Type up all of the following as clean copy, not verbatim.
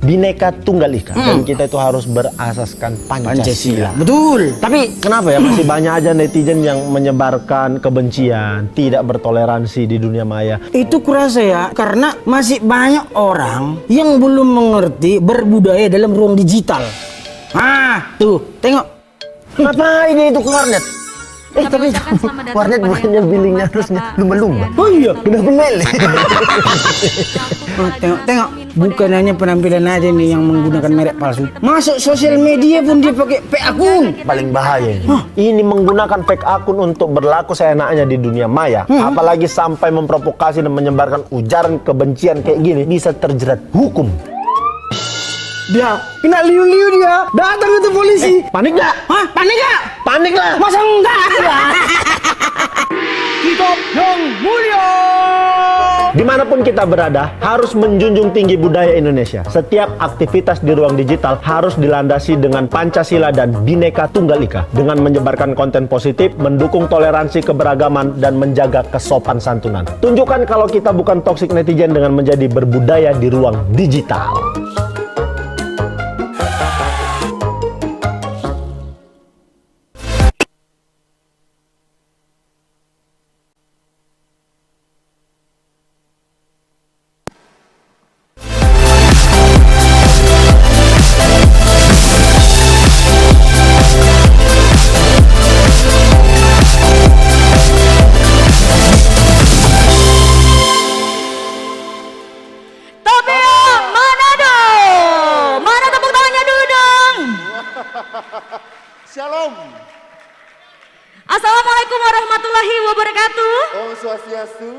Bhinneka Tunggal Ika. Dan kita itu harus berasaskan Pancasila. Betul. Tapi kenapa ya masih banyak aja netizen yang menyebarkan kebencian, tidak bertoleransi di dunia maya? Itu kurasa ya, karena masih banyak orang yang belum mengerti berbudaya dalam ruang digital. Tuh, tengok. Ngapain itu ke warnet? Tapi ucapkan selamat datang warnet kepada bukannya yang billingnya terhormat harusnya Bapak lumba-lumba. Kristiano. Oh iya. Kenapa lele? Tengok. Bukan hanya penampilan aja nih yang menggunakan merek palsu. Masuk sosial media pun dia pakai fake akun. Paling bahaya ini menggunakan fake akun untuk berlaku seenaknya di dunia maya. Apalagi sampai memprovokasi dan menyebarkan ujaran kebencian kayak gini, bisa terjerat hukum. Dia kena liu-liu dia. Datang itu polisi. Panik nggak? Panik gak? Panik lah. Masa enggak? Hidup yang mulia. Dimanapun kita berada, harus menjunjung tinggi budaya Indonesia. Setiap aktivitas di ruang digital harus dilandasi dengan Pancasila dan Bhinneka Tunggal Ika. Dengan menyebarkan konten positif, mendukung toleransi keberagaman, dan menjaga kesopan santunan. Tunjukkan kalau kita bukan toxic netizen dengan menjadi berbudaya di ruang digital. Shalom. Assalamualaikum warahmatullahi wabarakatuh. Om Swastiastu.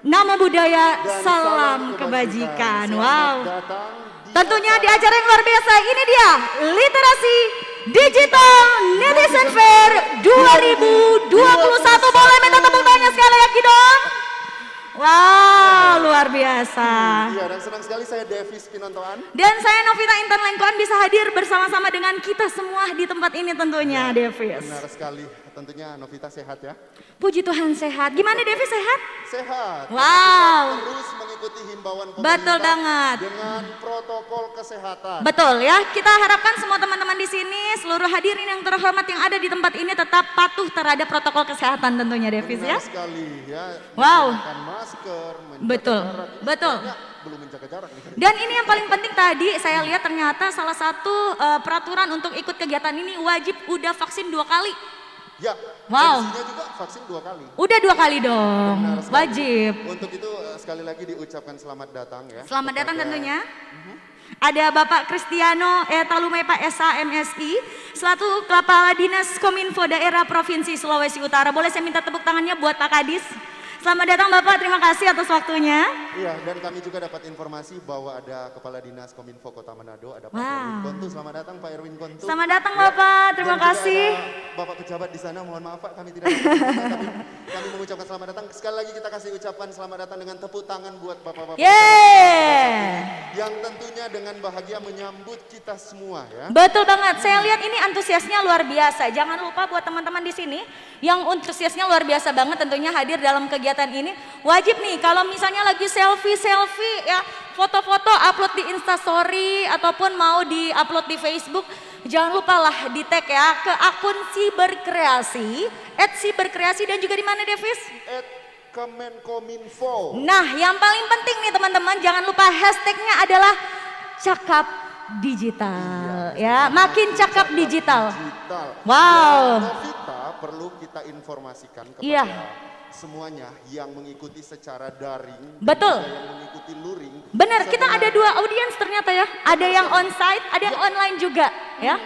Nama budaya, Dan salam kebajikan. Wow. Selamat datang di Tentunya di acara yang luar biasa ini dia Literasi Digital Netizen Fair 2021. Boleh minta tepuk tangannya sekali lagi dong. Wow, luar biasa. Iya, dan senang sekali saya Davis Pinontoan. Dan saya Novita Intan Lengkuan bisa hadir bersama-sama dengan kita semua di tempat ini tentunya, Davis. Benar sekali. Tentunya Novita sehat ya. Puji Tuhan sehat. Gimana Davis, sehat? Sehat. Wow. Kita terus mengikuti himbauan pemerintah. Betul banget. Dengan protokol kesehatan. Betul ya, kita harapkan semua teman-teman di sini, seluruh hadirin yang terhormat yang ada di tempat ini tetap patuh terhadap protokol kesehatan tentunya, Davis ya. Benar sekali ya. Wow. Menggunakan masker, menjaga Betul, jarak. Ini betul. banyak belum menjaga jarak nih. Dan ini yang paling penting tadi saya lihat ternyata salah satu peraturan untuk ikut kegiatan ini wajib udah vaksin 2 kali. Ya, Wow. fungsinya juga vaksin 2 kali. Udah 2 kali dong, Benar sekali. wajib. Untuk itu sekali lagi diucapkan selamat datang ya. Selamat datang kepada- tentunya. Ada Bapak Kristiano Talumepa SAMSI selaku Kepala Dinas Kominfo Daerah Provinsi Sulawesi Utara. Boleh saya minta tepuk tangannya buat Pak Kadis? Selamat datang Bapak, terima kasih atas waktunya. Iya, dan kami juga dapat informasi bahwa ada Kepala Dinas Kominfo Kota Manado, ada Pak Wah. Erwin Kontu. Selamat datang Pak Erwin Kontu. Selamat datang Ya. Bapak, terima Dan juga kasih. ada Bapak pejabat di sana, mohon maaf Pak, kami tidak dapat tapi kami mengucapkan selamat datang. Sekali lagi kita kasih ucapan selamat datang dengan tepuk tangan buat Bapak-bapak Yeay. yang tentunya dengan bahagia menyambut kita semua ya. Betul banget, saya lihat ini antusiasnya luar biasa. Jangan lupa buat teman-teman di sini yang antusiasnya luar biasa banget tentunya hadir dalam kegiatan ini. Wajib nih kalau misalnya lagi selfie ya, foto-foto upload di Instastory ataupun mau di-upload di Facebook, jangan lupa lah di tag ya ke akun Siberkreasi, @siberkreasi dan juga di mana Davis? Kemenkominfo. Nah, yang paling penting nih teman-teman, jangan lupa hashtagnya adalah cakap digital ya, makin cakap digital. Wow. Dan Novita perlu kita informasikan kepada Iya. semuanya yang mengikuti secara daring, Betul. dan juga yang mengikuti luring. Benar, bisa kita ada dengan- 2 audiens ternyata ya. Ada yang onsite, ada yang online juga ya.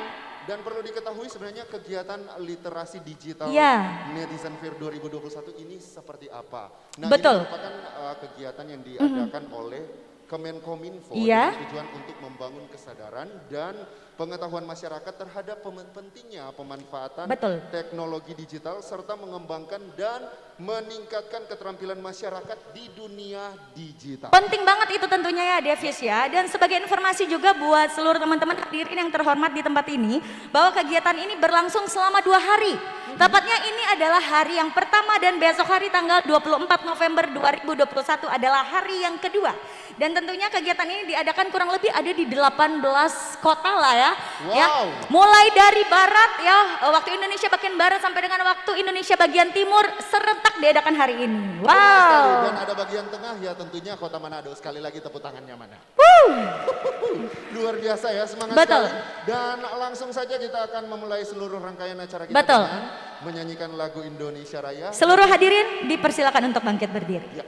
Dan perlu diketahui sebenarnya kegiatan literasi digital Iya. Netizen Fair 2021 ini seperti apa. Nah, Betul. ini merupakan kegiatan yang diadakan oleh Kemenkominfo Iya. dengan tujuan untuk membangun kesadaran dan pengetahuan masyarakat terhadap pentingnya pemanfaatan Betul. teknologi digital serta mengembangkan dan meningkatkan keterampilan masyarakat di dunia digital. Penting banget itu tentunya ya Davis ya. Dan sebagai informasi juga buat seluruh teman-teman hadirin yang terhormat di tempat ini, bahwa kegiatan ini berlangsung selama 2 hari. Tepatnya ini adalah hari yang pertama dan besok hari tanggal 24 November 2021 adalah hari yang kedua. Dan tentunya kegiatan ini diadakan kurang lebih ada di 18 kota lah ya. Wow. Ya. Mulai dari barat ya, waktu Indonesia bagian barat sampai dengan waktu Indonesia bagian timur serentak diadakan hari ini. Benar sekali. Wow. Dan ada bagian tengah ya tentunya Kota Manado. Sekali lagi tepuk tangannya mana? Luar biasa ya, semangat Betul. sekali. Dan langsung saja kita akan memulai seluruh rangkaian acara kita Betul. dengan menyanyikan lagu Indonesia Raya. Seluruh hadirin dipersilakan untuk bangkit berdiri. Ya.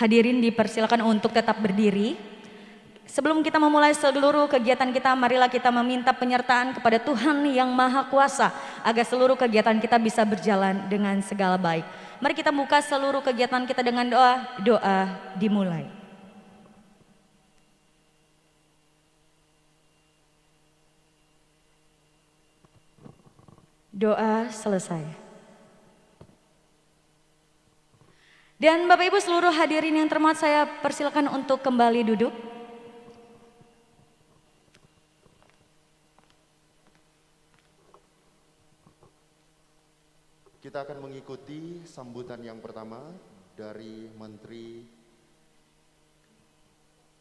Hadirin dipersilakan untuk tetap berdiri. Sebelum kita memulai seluruh kegiatan kita, marilah kita meminta penyertaan kepada Tuhan yang Maha Kuasa agar seluruh kegiatan kita bisa berjalan dengan segala baik. Mari kita buka seluruh kegiatan kita dengan doa. Doa dimulai. Doa selesai. Dan Bapak Ibu seluruh hadirin yang terhormat, saya persilakan untuk kembali duduk. Kita akan mengikuti sambutan yang pertama dari Menteri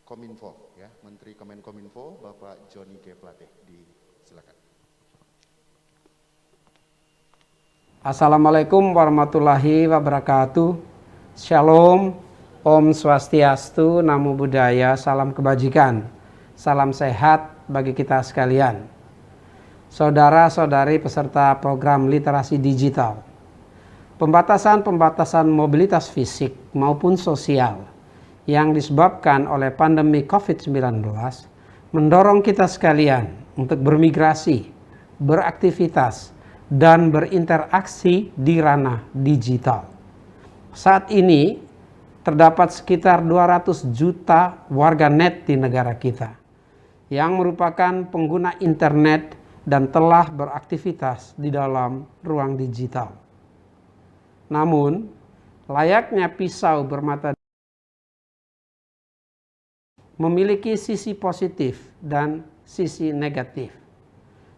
Kominfo, ya, Menteri Kemenkominfo, Bapak Johnny G. Plate. Silakan. Assalamualaikum warahmatullahi wabarakatuh. Shalom, Om Swastiastu, Namo Buddhaya, salam kebajikan, salam sehat bagi kita sekalian. Saudara-saudari peserta program literasi digital, pembatasan mobilitas fisik maupun sosial yang disebabkan oleh pandemi COVID-19 mendorong kita sekalian untuk bermigrasi, beraktivitas, dan berinteraksi di ranah digital. Saat ini terdapat sekitar 200 juta warga net di negara kita yang merupakan pengguna internet dan telah beraktivitas di dalam ruang digital. Namun, layaknya pisau bermata memiliki sisi positif dan sisi negatif.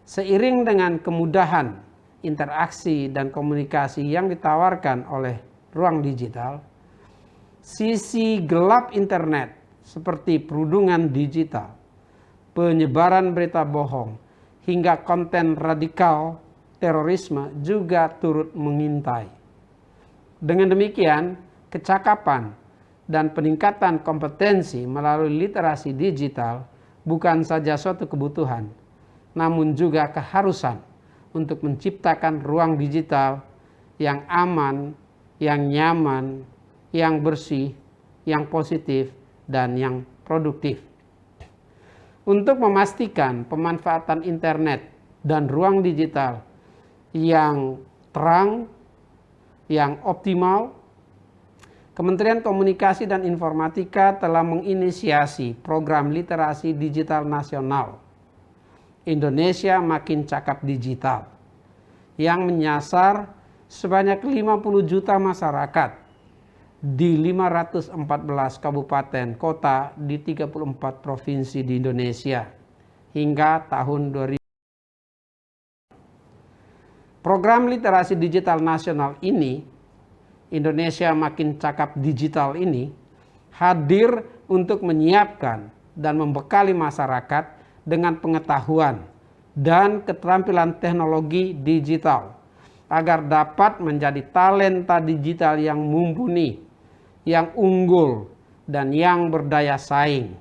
Seiring dengan kemudahan interaksi dan komunikasi yang ditawarkan oleh ruang digital, sisi gelap internet seperti perundungan digital, penyebaran berita bohong, hingga konten radikal terorisme juga turut mengintai. Dengan demikian, kecakapan dan peningkatan kompetensi melalui literasi digital bukan saja suatu kebutuhan, namun juga keharusan untuk menciptakan ruang digital yang aman, yang nyaman, yang bersih, yang positif, dan yang produktif. Untuk memastikan pemanfaatan internet dan ruang digital yang terang, yang optimal, Kementerian Komunikasi dan Informatika telah menginisiasi program literasi digital nasional Indonesia Makin Cakap Digital yang menyasar sebanyak 50 juta masyarakat di 514 kabupaten kota di 34 provinsi di Indonesia hingga tahun 2000. Program literasi digital nasional ini, Indonesia Makin Cakap Digital ini, hadir untuk menyiapkan dan membekali masyarakat dengan pengetahuan dan keterampilan teknologi digital agar dapat menjadi talenta digital yang mumpuni, yang unggul, dan yang berdaya saing,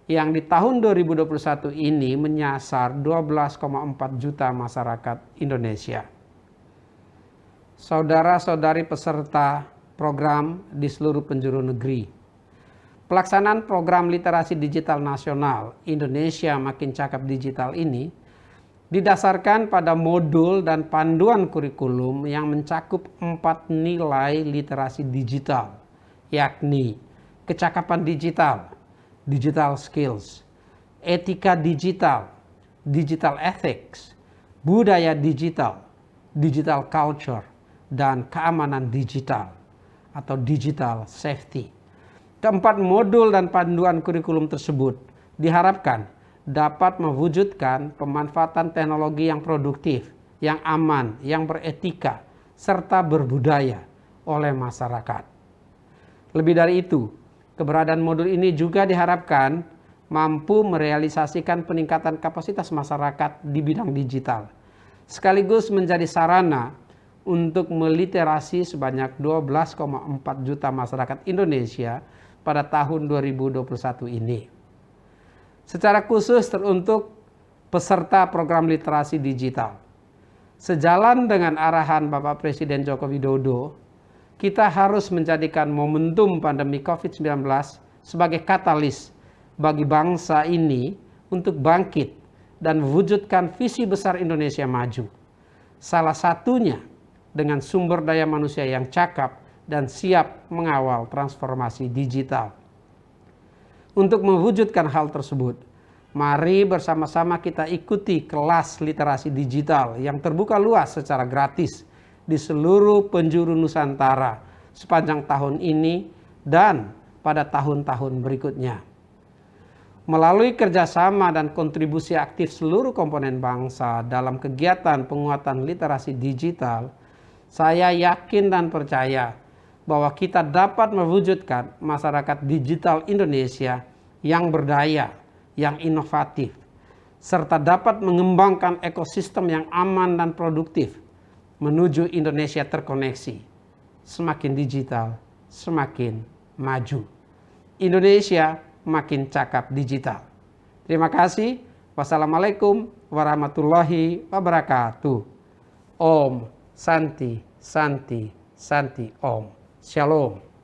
yang di tahun 2021 ini menyasar 12,4 juta masyarakat Indonesia. Saudara-saudari peserta program di seluruh penjuru negeri, pelaksanaan program literasi digital nasional Indonesia Makin Cakap Digital ini didasarkan pada modul dan panduan kurikulum yang mencakup 4 nilai literasi digital, yakni kecakapan digital, digital skills, etika digital, digital ethics, budaya digital, digital culture, dan keamanan digital atau digital safety. Keempat modul dan panduan kurikulum tersebut diharapkan dapat mewujudkan pemanfaatan teknologi yang produktif, yang aman, yang beretika, serta berbudaya oleh masyarakat. Lebih dari itu, keberadaan modul ini juga diharapkan mampu merealisasikan peningkatan kapasitas masyarakat di bidang digital, sekaligus menjadi sarana untuk meliterasi sebanyak 12,4 juta masyarakat Indonesia pada tahun 2021 ini. Secara khusus teruntuk peserta program literasi digital. Sejalan dengan arahan Bapak Presiden Joko Widodo, kita harus menjadikan momentum pandemi COVID-19 sebagai katalis bagi bangsa ini untuk bangkit dan mewujudkan visi besar Indonesia maju. Salah satunya dengan sumber daya manusia yang cakap dan siap mengawal transformasi digital. Untuk mewujudkan hal tersebut, mari bersama-sama kita ikuti kelas literasi digital yang terbuka luas secara gratis di seluruh penjuru Nusantara sepanjang tahun ini dan pada tahun-tahun berikutnya. Melalui kerjasama dan kontribusi aktif seluruh komponen bangsa dalam kegiatan penguatan literasi digital, saya yakin dan percaya bahwa kita dapat mewujudkan masyarakat digital Indonesia yang berdaya, yang inovatif, serta dapat mengembangkan ekosistem yang aman dan produktif menuju Indonesia terkoneksi. Semakin digital, semakin maju. Indonesia makin cakap digital. Terima kasih. Wassalamualaikum warahmatullahi wabarakatuh. Om Santi, Santi, Santi Om. Shalom.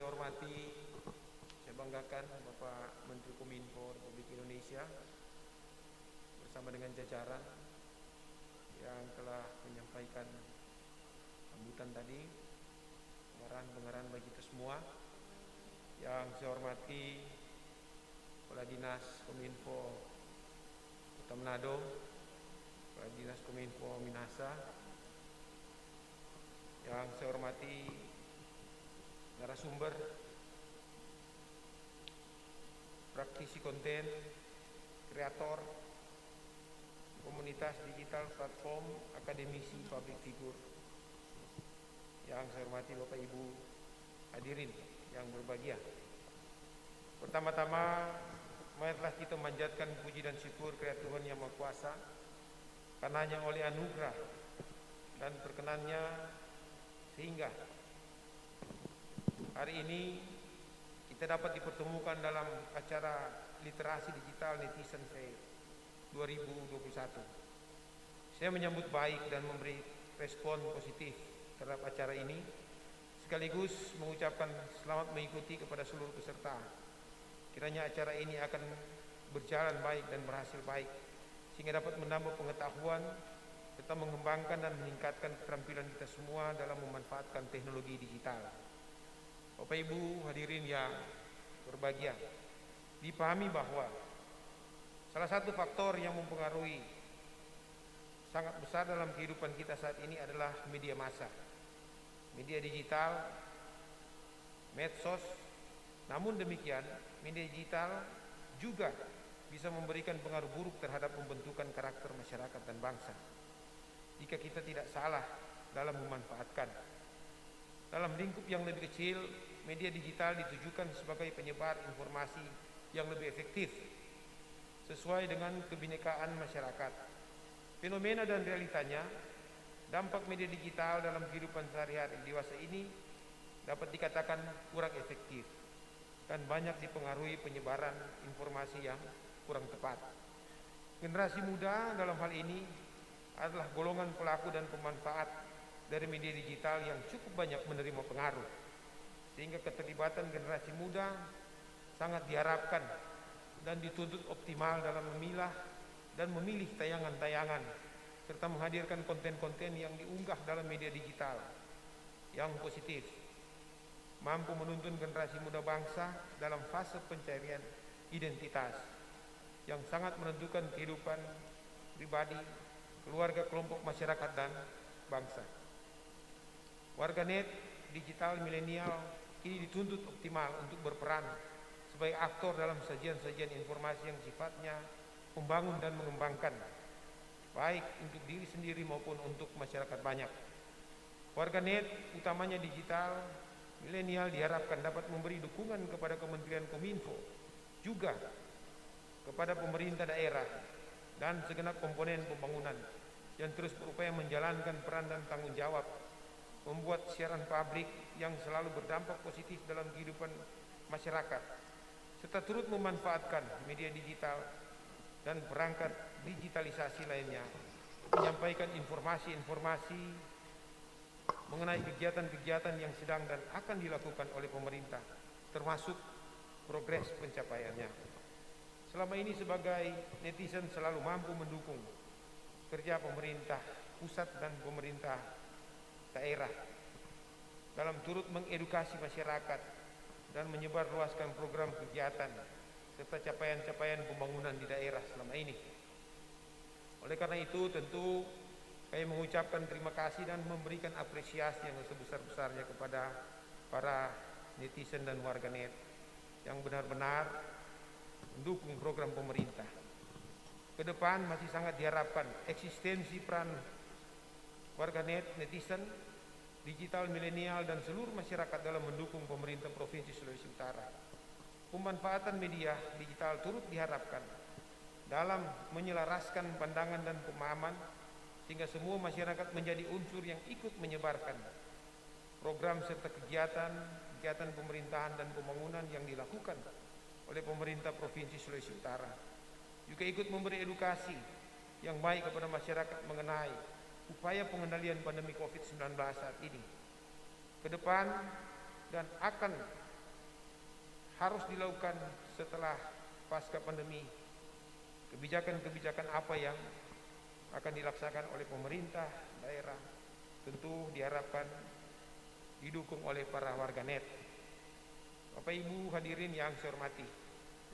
Saya hormati, saya banggakan Bapak Menteri Kominfo Republik Indonesia bersama dengan jajaran yang telah menyampaikan sambutan tadi, pengarahan bagi kita semua. Yang saya hormati Kepala Dinas Kominfo Kota Manado, Kepala Dinas Kominfo Minahasa, yang saya hormati narasumber, praktisi konten, kreator, komunitas digital, platform, akademisi, public figure. Yang saya hormati Bapak Ibu hadirin yang berbahagia. Pertama-tama, marilah kita memanjatkan puji dan syukur kepada Tuhan Yang Maha Kuasa, karena hanya oleh anugerah dan perkenannya sehingga hari ini kita dapat dipertemukan dalam acara literasi digital Netizen Fair 2021. Saya menyambut baik dan memberi respon positif terhadap acara ini, sekaligus mengucapkan selamat mengikuti kepada seluruh peserta. Kiranya acara ini akan berjalan baik dan berhasil baik, sehingga dapat menambah pengetahuan serta mengembangkan dan meningkatkan keterampilan kita semua dalam memanfaatkan teknologi digital. Bapak Ibu hadirin yang berbahagia, dipahami bahwa salah satu faktor yang mempengaruhi sangat besar dalam kehidupan kita saat ini adalah media massa, media digital, medsos. Namun demikian, media digital juga bisa memberikan pengaruh buruk terhadap pembentukan karakter masyarakat dan bangsa jika kita tidak salah dalam memanfaatkan. Dalam lingkup yang lebih kecil, media digital ditujukan sebagai penyebar informasi yang lebih efektif sesuai dengan kebinekaan masyarakat. Fenomena dan realitanya, dampak media digital dalam kehidupan sehari-hari dewasa ini dapat dikatakan kurang efektif dan banyak dipengaruhi penyebaran informasi yang kurang tepat. Generasi muda dalam hal ini adalah golongan pelaku dan pemanfaat dari media digital yang cukup banyak menerima pengaruh, sehingga keterlibatan generasi muda sangat diharapkan dan dituntut optimal dalam memilah dan memilih tayangan-tayangan serta menghadirkan konten-konten yang diunggah dalam media digital yang positif, mampu menuntun generasi muda bangsa dalam fase pencarian identitas yang sangat menentukan kehidupan pribadi, keluarga, kelompok masyarakat, dan bangsa. Warganet digital milenial kini dituntut optimal untuk berperan sebagai aktor dalam sajian-sajian informasi yang sifatnya membangun dan mengembangkan, baik untuk diri sendiri maupun untuk masyarakat banyak. Warganet, utamanya digital milenial, diharapkan dapat memberi dukungan kepada Kementerian Kominfo, juga kepada pemerintah daerah dan segenap komponen pembangunan yang terus berupaya menjalankan peran dan tanggung jawab membuat siaran publik yang selalu berdampak positif dalam kehidupan masyarakat, serta turut memanfaatkan media digital dan perangkat digitalisasi lainnya, menyampaikan informasi-informasi mengenai kegiatan-kegiatan yang sedang dan akan dilakukan oleh pemerintah, termasuk progres pencapaiannya. Selama ini sebagai netizen selalu mampu mendukung kerja pemerintah pusat dan pemerintah daerah dalam turut mengedukasi masyarakat dan menyebarluaskan program kegiatan serta capaian-capaian pembangunan di daerah selama ini. Oleh karena itu, tentu kami mengucapkan terima kasih dan memberikan apresiasi yang sebesar-besarnya kepada para netizen dan warganet yang benar-benar mendukung program pemerintah. Ke depan masih sangat diharapkan eksistensi peran warganet, netizen, digital milenial, dan seluruh masyarakat dalam mendukung pemerintah Provinsi Sulawesi Utara. Pemanfaatan media digital turut diharapkan dalam menyelaraskan pandangan dan pemahaman sehingga semua masyarakat menjadi unsur yang ikut menyebarkan program serta kegiatan pemerintahan dan pembangunan yang dilakukan oleh pemerintah Provinsi Sulawesi Utara. Juga ikut memberi edukasi yang baik kepada masyarakat mengenai upaya pengendalian pandemi COVID-19 saat ini, ke depan, dan akan harus dilakukan setelah pasca pandemi. Kebijakan-kebijakan apa yang akan dilaksanakan oleh pemerintah daerah tentu diharapkan didukung oleh para warganet. Bapak Ibu hadirin yang saya hormati,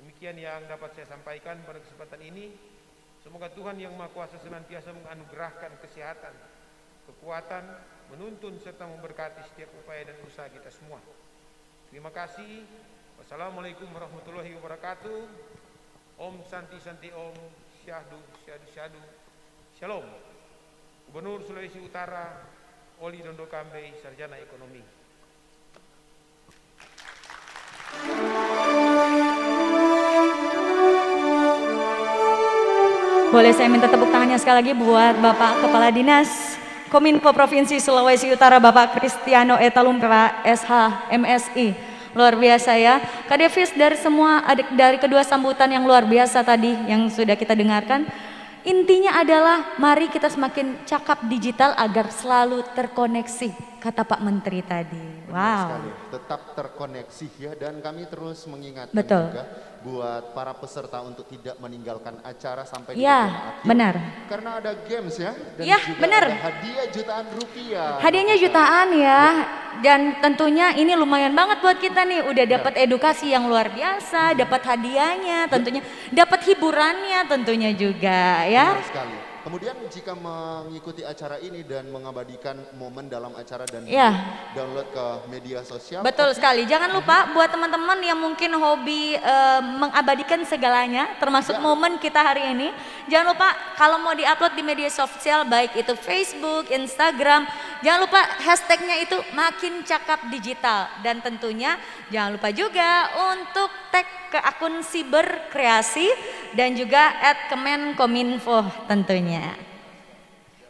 demikian yang dapat saya sampaikan pada kesempatan ini. Semoga Tuhan Yang Maha Kuasa senantiasa menganugerahkan kesehatan, kekuatan, menuntun serta memberkati setiap upaya dan usaha kita semua. Terima kasih. Wassalamualaikum warahmatullahi wabarakatuh. Om Santi Santi Om, Syahdu Syahdu Syahdu. Shalom. Gubernur Sulawesi Utara, Oli Dondo Kambe, Sarjana Ekonomi. Boleh saya minta tepuk tangannya sekali lagi buat Bapak Kepala Dinas Kominfo Provinsi Sulawesi Utara, Bapak Kristiano Etalumpa SH MSI. Luar biasa ya. Kak Devis, dari kedua sambutan yang luar biasa tadi yang sudah kita dengarkan, intinya adalah mari kita semakin cakap digital agar selalu terkoneksi, kata Pak Menteri tadi. Benar Wow. sekali, tetap terkoneksi ya, dan kami terus mengingatkan Betul. juga buat para peserta untuk tidak meninggalkan acara sampai di Ya, bagian akhir. benar. Karena ada games ya, dan Ya, juga benar. ada hadiah jutaan rupiah. Hadiahnya jutaan ya, dan tentunya ini lumayan banget buat kita nih. Udah dapat edukasi yang luar biasa, dapat hadiahnya, tentunya dapat hiburannya, tentunya juga ya. Benar sekali. Kemudian jika mengikuti acara ini dan mengabadikan momen dalam acara dan Ya. download ke media sosial. Betul sekali. Jangan lupa buat teman-teman yang mungkin hobi mengabadikan segalanya, termasuk momen kita hari ini. Jangan lupa kalau mau diupload di media sosial, baik itu Facebook, Instagram, jangan lupa hashtagnya itu makin cakap digital. Dan tentunya jangan lupa juga untuk tag ke akun Siber Kreasi dan juga @kemenkominfo tentunya.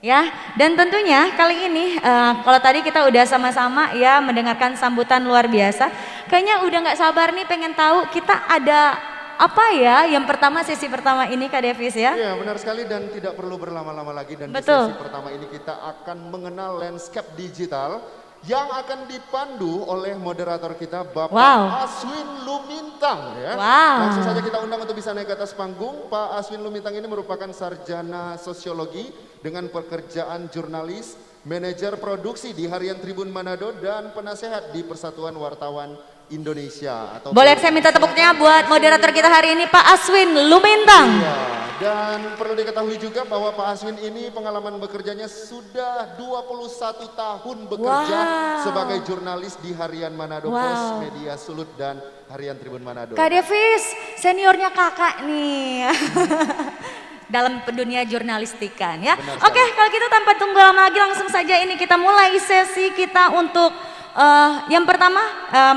Ya, dan tentunya kali ini kalau tadi kita udah sama-sama ya mendengarkan sambutan luar biasa, kayaknya udah nggak sabar nih pengen tahu kita ada apa ya yang pertama, sesi pertama ini Kak Devis ya. Iya, benar sekali, dan tidak perlu berlama-lama lagi, dan Betul. di sesi pertama ini kita akan mengenal landscape digital yang akan dipandu oleh moderator kita Bapak Wow. Aswin Lumintang ya. Wow. Langsung saja kita undang untuk bisa naik ke atas panggung. Pak Aswin Lumintang ini merupakan sarjana sosiologi dengan pekerjaan jurnalis, manajer produksi di Harian Tribun Manado, dan penasehat di Persatuan Wartawan Indonesia. Boleh saya minta tepuknya buat moderator kita hari ini Pak Aswin Lumintang. Iya, dan perlu diketahui juga bahwa Pak Aswin ini pengalaman bekerjanya sudah 21 tahun bekerja Wow. sebagai jurnalis di Harian Manado Wow. Pos, Media Sulut, dan Harian Tribun Manado. Kak Devis, seniornya kakak nih. Dalam dunia jurnalistikan ya. Benar Oke, sekali. kalau gitu tanpa tunggu lama lagi langsung saja ini kita mulai sesi kita untuk yang pertama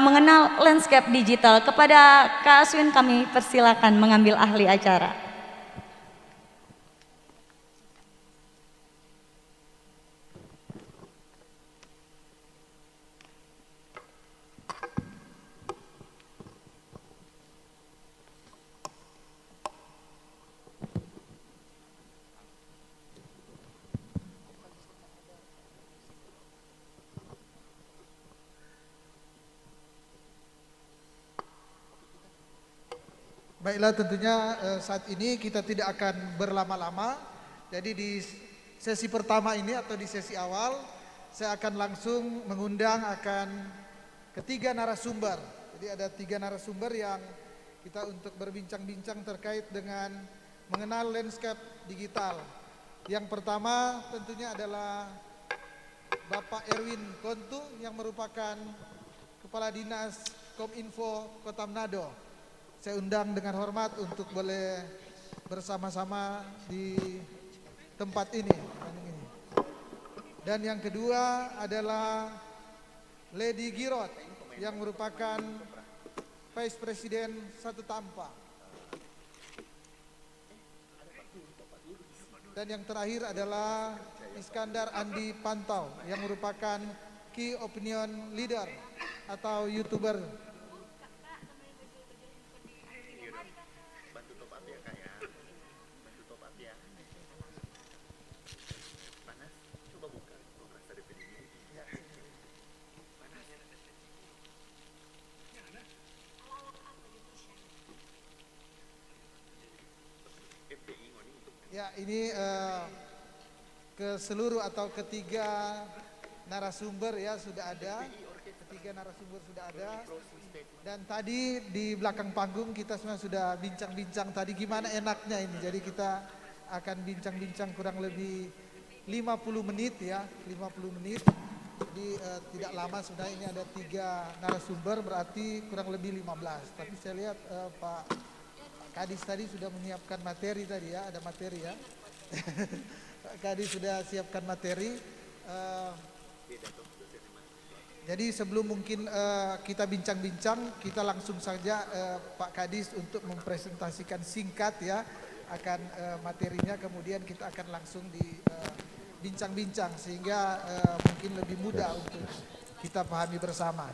mengenal landscape digital. Kepada Kak Aswin kami persilakan mengambil ahli acara. Baiklah, tentunya saat ini kita tidak akan berlama-lama. Jadi di sesi pertama ini atau di sesi awal saya akan langsung mengundang ketiga narasumber. Jadi ada 3 narasumber yang kita untuk berbincang-bincang terkait dengan mengenal landscape digital. Yang pertama tentunya adalah Bapak Erwin Kontu yang merupakan Kepala Dinas Kominfo Kota Manado. Saya undang dengan hormat untuk boleh bersama-sama di tempat ini. Dan yang kedua adalah Lady Girot yang merupakan Vice Presiden Satu Tampa. Dan yang terakhir adalah Iskandar Andi Pantau yang merupakan Key Opinion Leader atau YouTuber. Ya, ini ke seluruh atau ketiga narasumber ya sudah ada. Ketiga narasumber sudah ada. Dan tadi di belakang panggung kita semua sudah bincang-bincang tadi gimana enaknya ini. Jadi kita akan bincang-bincang kurang lebih 50 menit ya, 50 menit. Jadi tidak lama sudah, ini ada 3 narasumber berarti kurang lebih 15. Tapi saya lihat Pak Kadis tadi sudah menyiapkan materi tadi ya, ada materi ya. Pak Kadis sudah siapkan materi. Jadi sebelum mungkin kita bincang-bincang, kita langsung saja Pak Kadis untuk mempresentasikan singkat ya akan materinya, kemudian kita akan langsung bincang-bincang sehingga mungkin lebih mudah untuk kita pahami bersama.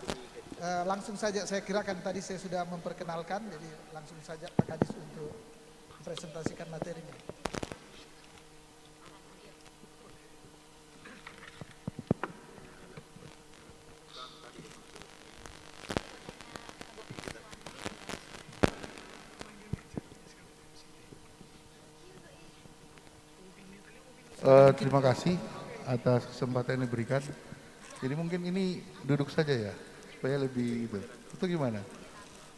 Langsung saja, saya kira kan tadi saya sudah memperkenalkan, jadi langsung saja Pak Kadis untuk mempresentasikan materinya. Terima kasih atas kesempatan yang diberikan. Jadi mungkin ini duduk saja ya, supaya lebih itu gimana,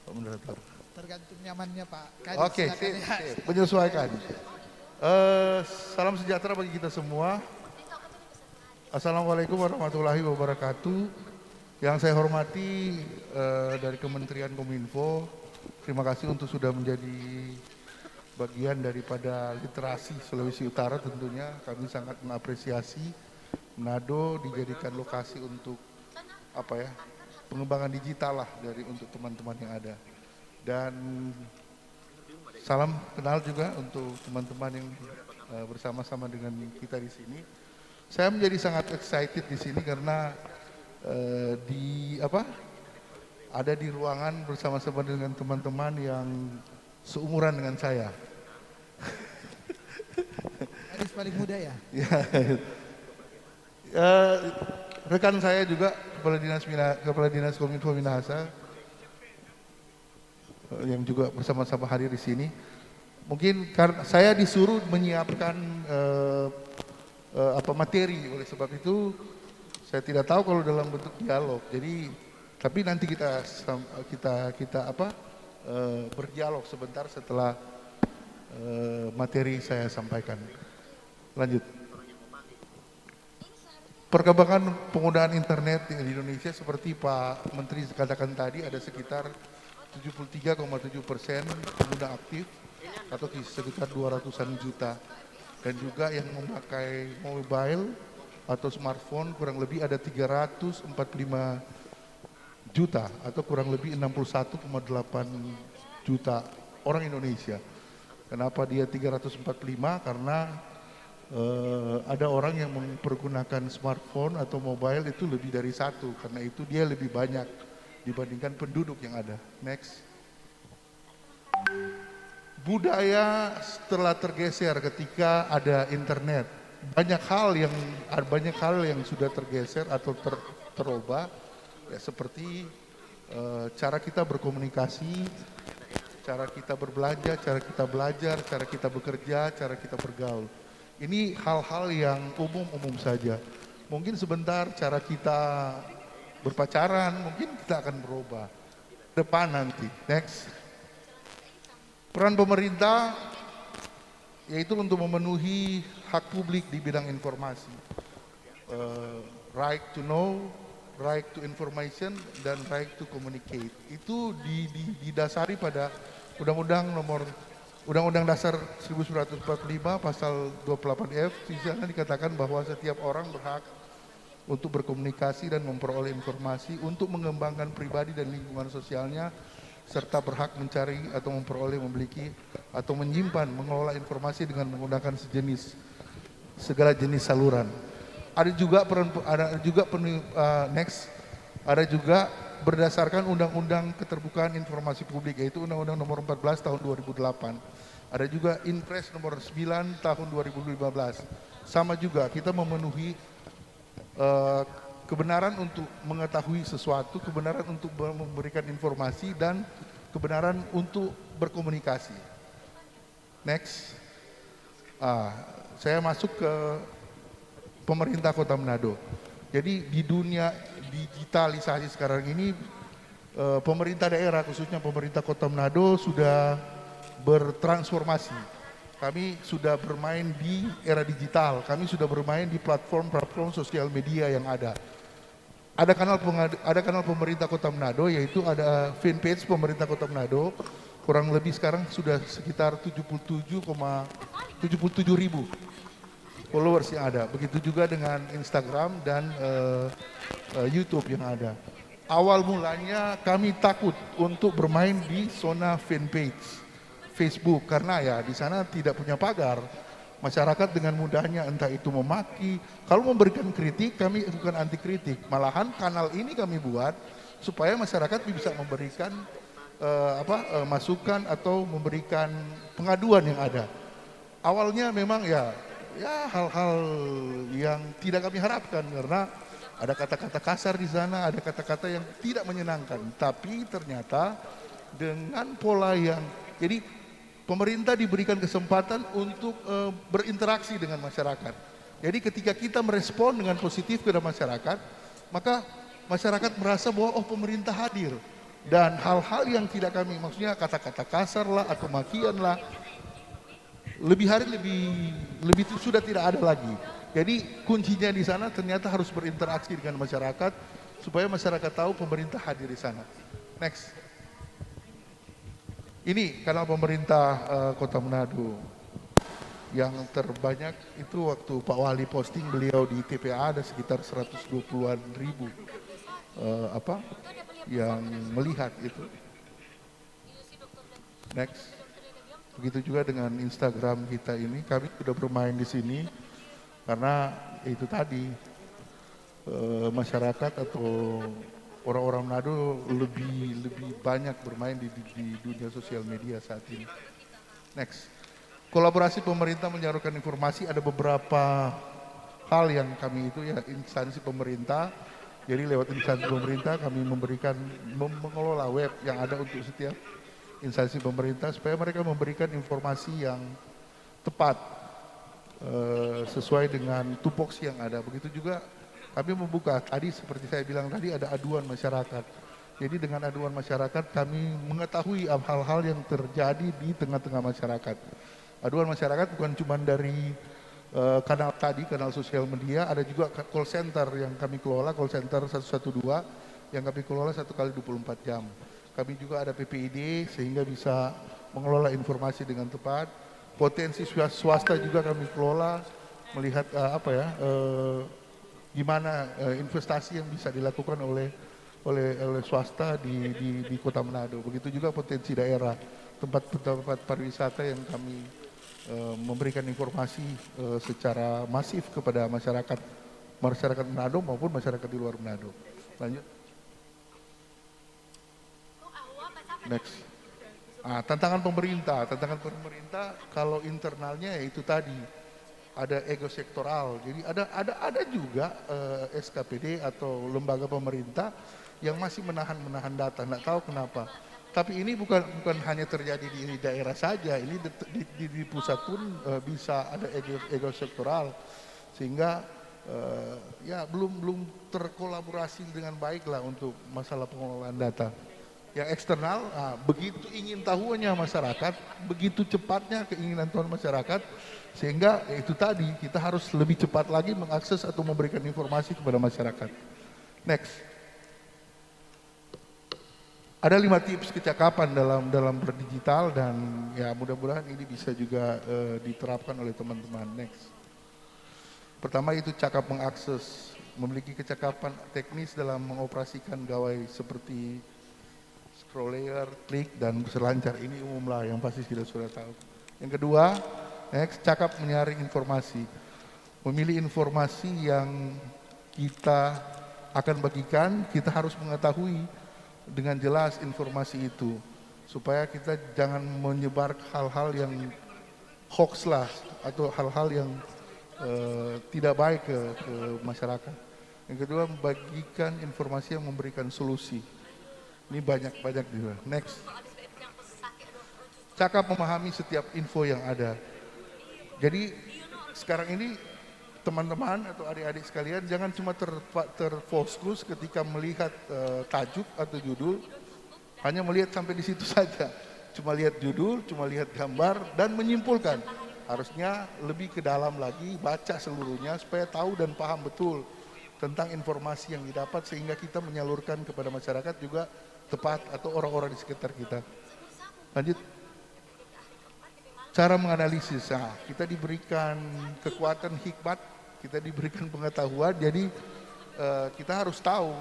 Pak Moderator? Tergantung nyamannya Pak Kadis. Oke, sip. Menyesuaikan. Salam sejahtera bagi kita semua. Assalamualaikum warahmatullahi wabarakatuh. Yang saya hormati dari Kementerian Kominfo, terima kasih untuk sudah menjadi bagian daripada literasi Sulawesi Utara. Tentunya kami sangat mengapresiasi Manado dijadikan lokasi untuk pengembangan digital lah untuk teman-teman yang ada. Dan salam kenal juga untuk teman-teman yang bersama-sama dengan kita di sini. Saya menjadi sangat excited di sini karena ada di ruangan bersama-sama dengan teman-teman yang seumuran dengan saya. Kadis paling muda ya? Rekan saya juga Kepala Dinas Kominfo Minahasa yang juga bersama-sama hadir di sini. Mungkin karena saya disuruh menyiapkan materi, oleh sebab itu saya tidak tahu kalau dalam bentuk dialog. Jadi tapi nanti kita berdialog sebentar setelah materi saya sampaikan. Lanjut. Perkembangan penggunaan internet di Indonesia seperti Pak Menteri katakan tadi, ada sekitar 73,7% pengguna aktif atau sekitar 200-an juta. Dan juga yang memakai mobile atau smartphone kurang lebih ada 345 juta atau kurang lebih 61,8 juta orang Indonesia. Kenapa dia 345? Karena ada orang yang mempergunakan smartphone atau mobile itu lebih dari satu, karena itu dia lebih banyak dibandingkan penduduk yang ada. Next. Budaya setelah tergeser ketika ada internet. Banyak hal yang sudah tergeser atau terubah, ya, seperti cara kita berkomunikasi, cara kita berbelanja, cara kita belajar, cara kita bekerja, cara kita bergaul. Ini hal-hal yang umum-umum saja. Mungkin sebentar cara kita berpacaran, mungkin kita akan berubah. Depan nanti, next. Peran pemerintah yaitu untuk memenuhi hak publik di bidang informasi. Right to know, right to information, dan right to communicate. Itu didasari pada Undang-Undang Dasar 1945 pasal 28F, di sana dikatakan bahwa setiap orang berhak untuk berkomunikasi dan memperoleh informasi untuk mengembangkan pribadi dan lingkungan sosialnya, serta berhak mencari atau memperoleh, memiliki atau menyimpan, mengelola informasi dengan menggunakan segala jenis saluran. Ada juga berdasarkan Undang-Undang Keterbukaan Informasi Publik, yaitu Undang-Undang Nomor 14 Tahun 2008. Ada juga Inpres Nomor 9 Tahun 2015. Sama juga kita memenuhi kebenaran untuk mengetahui sesuatu, kebenaran untuk memberikan informasi, dan kebenaran untuk berkomunikasi. Next. saya masuk ke pemerintah Kota Manado. Jadi di dunia digitalisasi sekarang ini, pemerintah daerah khususnya pemerintah Kota Manado sudah bertransformasi. Kami sudah bermain di era digital, kami sudah bermain di platform sosial media yang ada. Ada kanal pemerintah Kota Manado, yaitu ada fanpage pemerintah Kota Manado, kurang lebih sekarang sudah sekitar 77,77 ribu followers yang ada. Begitu juga dengan Instagram dan YouTube yang ada. Awal mulanya kami takut untuk bermain di zona fanpage Facebook karena ya di sana tidak punya pagar. Masyarakat dengan mudahnya entah itu memaki, kalau memberikan kritik kami bukan anti kritik, malahan kanal ini kami buat supaya masyarakat bisa memberikan masukan atau memberikan pengaduan yang ada. Awalnya memang ya hal-hal yang tidak kami harapkan karena ada kata-kata kasar di sana, ada kata-kata yang tidak menyenangkan. Tapi ternyata dengan pola yang jadi pemerintah diberikan kesempatan untuk berinteraksi dengan masyarakat. Jadi ketika kita merespon dengan positif kepada masyarakat, maka masyarakat merasa bahwa pemerintah hadir. Dan hal-hal yang tidak kami, maksudnya kata-kata kasar lah atau makian lah, lebih sudah tidak ada lagi. Jadi kuncinya di sana ternyata harus berinteraksi dengan masyarakat supaya masyarakat tahu pemerintah hadir di sana. Next. Ini kanal pemerintah Kota Manado. Yang terbanyak itu waktu Pak Wali posting beliau di TPA ada sekitar 120-an ribu yang melihat itu. Next. Begitu juga dengan Instagram kita ini, kami sudah bermain di sini karena itu tadi masyarakat atau orang-orang Manado lebih banyak bermain di dunia sosial media saat ini. Next. Kolaborasi pemerintah menyalurkan informasi, ada beberapa hal yang kami itu ya instansi pemerintah. Jadi lewat instansi pemerintah kami mengelola web yang ada untuk setiap instansi pemerintah supaya mereka memberikan informasi yang tepat sesuai dengan tupoksi yang ada. Begitu juga kami membuka, tadi seperti saya bilang tadi ada aduan masyarakat. Jadi dengan aduan masyarakat kami mengetahui hal-hal yang terjadi di tengah-tengah masyarakat. Aduan masyarakat bukan cuma dari kanal sosial media, ada juga call center yang kami kelola, call center 112 yang kami kelola 1 kali 24 jam. Kami juga ada PPID sehingga bisa mengelola informasi dengan tepat. Potensi swasta juga kami kelola, melihat gimana investasi yang bisa dilakukan oleh swasta di Kota Manado. Begitu juga potensi daerah, tempat pariwisata yang kami memberikan informasi secara masif kepada masyarakat Manado maupun masyarakat di luar Manado. Lanjut. Next. Tantangan pemerintah kalau internalnya yaitu tadi ada ego sektoral. Jadi ada juga SKPD atau lembaga pemerintah yang masih menahan data, nggak tahu kenapa. Tapi ini bukan hanya terjadi di daerah saja, ini di pusat pun bisa ada ego sektoral sehingga belum terkolaborasi dengan baik lah untuk masalah pengelolaan data. Yang eksternal, begitu ingin tahunya masyarakat, begitu cepatnya keinginan tahu masyarakat, sehingga itu tadi kita harus lebih cepat lagi mengakses atau memberikan informasi kepada masyarakat. Next. Ada 5 tips kecakapan dalam berdigital dan ya mudah-mudahan ini bisa juga diterapkan oleh teman-teman. Next. Pertama itu cakap mengakses, memiliki kecakapan teknis dalam mengoperasikan gawai seperti scroll layer, klik dan berselancar. Ini umum lah yang pasti sudah tahu. Yang kedua, next, cakap menyaring informasi. Memilih informasi yang kita akan bagikan, kita harus mengetahui dengan jelas informasi itu supaya kita jangan menyebar hal-hal yang hoax lah atau hal-hal yang tidak baik ke masyarakat. Yang kedua, membagikan informasi yang memberikan solusi. Ini banyak juga. Next. Cakap memahami setiap info yang ada. Jadi sekarang ini teman-teman atau adik-adik sekalian jangan cuma terfokus ketika melihat tajuk atau judul, hanya melihat sampai di situ saja. Cuma lihat judul, cuma lihat gambar dan menyimpulkan. Harusnya lebih ke dalam lagi, baca seluruhnya supaya tahu dan paham betul tentang informasi yang didapat sehingga kita menyalurkan kepada masyarakat juga tepat atau orang-orang di sekitar kita. Lanjut. Cara menganalisis, nah, kita diberikan kekuatan hikmat, kita diberikan pengetahuan, jadi kita harus tahu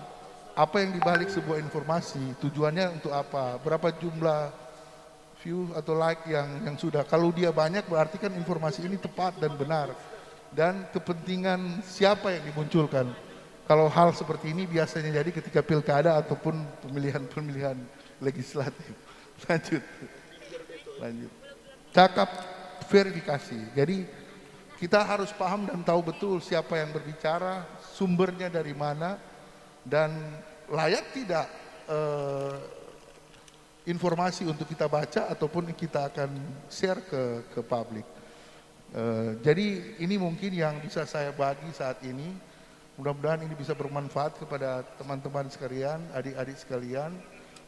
apa yang dibalik sebuah informasi, tujuannya untuk apa, berapa jumlah view atau like yang sudah. Kalau dia banyak berarti kan informasi ini tepat dan benar, dan kepentingan siapa yang dimunculkan. Kalau hal seperti ini biasanya jadi ketika pilkada ataupun pemilihan legislatif. Lanjut. Cakap verifikasi. Jadi kita harus paham dan tahu betul siapa yang berbicara, sumbernya dari mana, dan layak tidak informasi untuk kita baca ataupun kita akan share ke publik. Jadi ini mungkin yang bisa saya bagi saat ini. Mudah-mudahan ini bisa bermanfaat kepada teman-teman sekalian, adik-adik sekalian,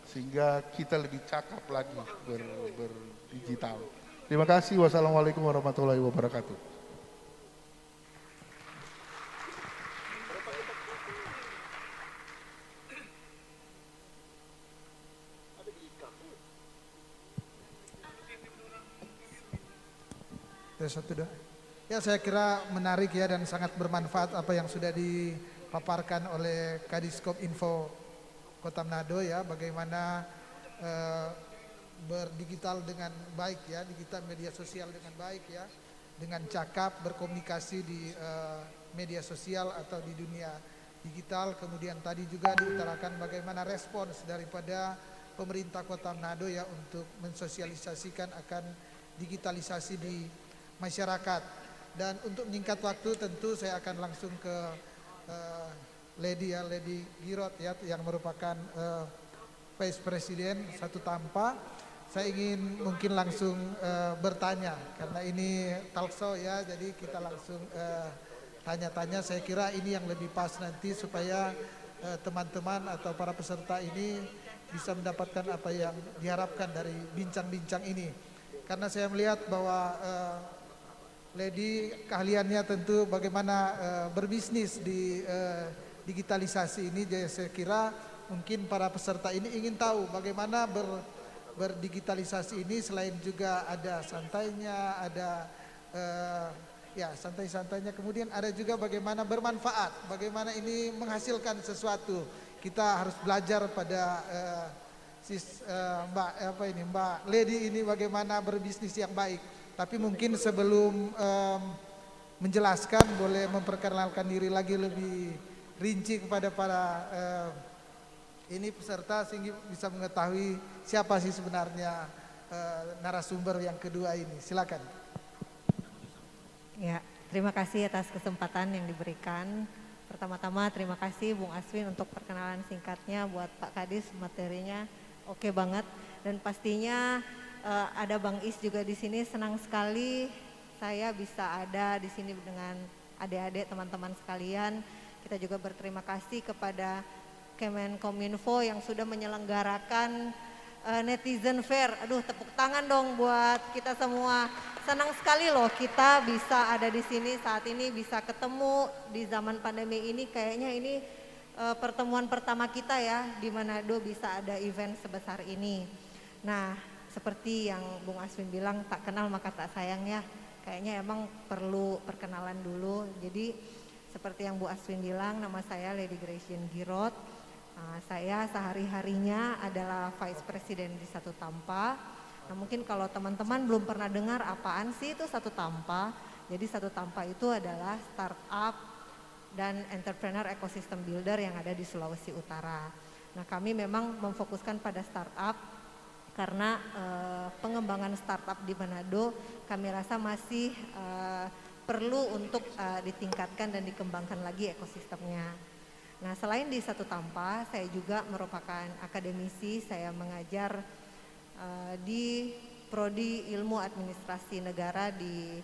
sehingga kita lebih cakap lagi berdigital. Terima kasih. Wassalamualaikum warahmatullahi wabarakatuh. Satu dah. Ya, saya kira menarik ya dan sangat bermanfaat apa yang sudah dipaparkan oleh Kadiskop Info Kota Manado ya, bagaimana berdigital dengan baik ya, digital media sosial dengan baik ya, dengan cakap berkomunikasi di media sosial atau di dunia digital. Kemudian tadi juga diutarakan bagaimana respons daripada pemerintah Kota Manado ya untuk mensosialisasikan akan digitalisasi di masyarakat. Dan untuk menyingkat waktu tentu saya akan langsung ke Lady Girot ya, yang merupakan Vice President Satu Tampa. Saya ingin mungkin langsung bertanya karena ini talkshow ya, jadi kita langsung tanya-tanya. Saya kira ini yang lebih pas nanti supaya teman-teman atau para peserta ini bisa mendapatkan apa yang diharapkan dari bincang-bincang ini. Karena saya melihat bahwa Lady keahliannya tentu bagaimana berbisnis di digitalisasi ini. Jadi saya kira mungkin para peserta ini ingin tahu bagaimana berdigitalisasi ini, selain juga ada santainya, ada ya santai-santainya, kemudian ada juga bagaimana bermanfaat, bagaimana ini menghasilkan sesuatu. Kita harus belajar pada Mbak Lady ini bagaimana berbisnis yang baik. Tapi mungkin sebelum menjelaskan, boleh memperkenalkan diri lagi lebih rinci kepada para ini peserta sehingga bisa mengetahui siapa sih sebenarnya narasumber yang kedua ini. Silakan. Ya, terima kasih atas kesempatan yang diberikan. Pertama-tama terima kasih Bung Aswin untuk perkenalan singkatnya. Buat Pak Kadis, materinya oke banget, dan pastinya ada Bang Is juga di sini. Senang sekali saya bisa ada di sini dengan adik-adik teman-teman sekalian. Kita juga berterima kasih kepada Kemenkominfo yang sudah menyelenggarakan Netizen Fair. Aduh, tepuk tangan dong buat kita semua. Senang sekali loh kita bisa ada di sini saat ini, bisa ketemu di zaman pandemi ini. Kayaknya ini pertemuan pertama kita ya di Manado bisa ada event sebesar ini. Nah, seperti yang Bung Aswin bilang, tak kenal maka tak sayang ya. Kayaknya emang perlu perkenalan dulu. Jadi seperti yang Bu Aswin bilang, nama saya Lady Gratian Girot. Saya sehari-harinya adalah Vice President di Satu Tampa. Nah, mungkin kalau teman-teman belum pernah dengar apaan sih itu Satu Tampa. Jadi Satu Tampa itu adalah startup dan entrepreneur ecosystem builder yang ada di Sulawesi Utara. Nah, kami memang memfokuskan pada startup karena pengembangan startup di Manado kami rasa masih perlu untuk ditingkatkan dan dikembangkan lagi ekosistemnya. Nah, selain di Satu Tampa, saya juga merupakan akademisi. Saya mengajar di Prodi Ilmu Administrasi Negara di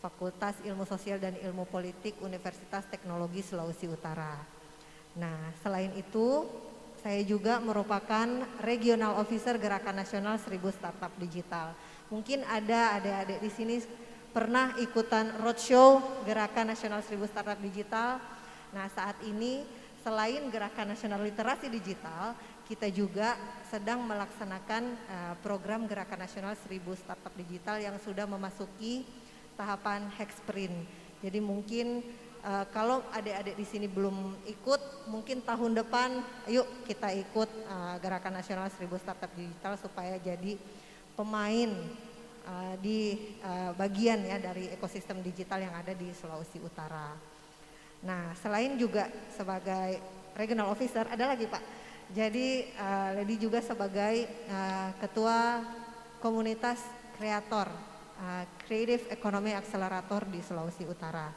Fakultas Ilmu Sosial dan Ilmu Politik Universitas Teknologi Sulawesi Utara. Nah, selain itu saya juga merupakan Regional Officer Gerakan Nasional 1000 Startup Digital. Mungkin ada adik-adik di sini pernah ikutan roadshow Gerakan Nasional 1000 Startup Digital. Nah, saat ini selain Gerakan Nasional Literasi Digital, kita juga sedang melaksanakan program Gerakan Nasional 1000 Startup Digital yang sudah memasuki tahapan Hexprint. Jadi mungkin kalau adik-adik di sini belum ikut, mungkin tahun depan yuk kita ikut Gerakan Nasional 1000 Startup Digital supaya jadi pemain di bagian ya dari ekosistem digital yang ada di Sulawesi Utara. Nah, selain juga sebagai Regional Officer, ada lagi Pak. Jadi Lady juga sebagai Ketua Komunitas Kreator Creative Economy Accelerator di Sulawesi Utara.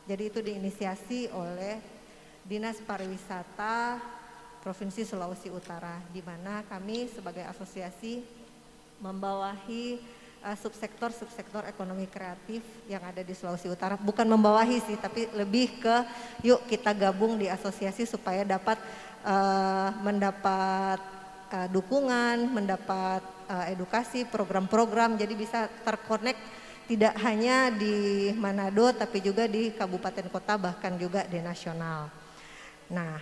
Jadi itu diinisiasi oleh Dinas Pariwisata Provinsi Sulawesi Utara, di mana kami sebagai asosiasi membawahi subsektor ekonomi kreatif yang ada di Sulawesi Utara. Bukan membawahi sih, tapi lebih ke yuk kita gabung di asosiasi supaya dapat mendapat dukungan, mendapat edukasi, program-program, jadi bisa terkonek tidak hanya di Manado tapi juga di kabupaten kota bahkan juga di nasional. Nah,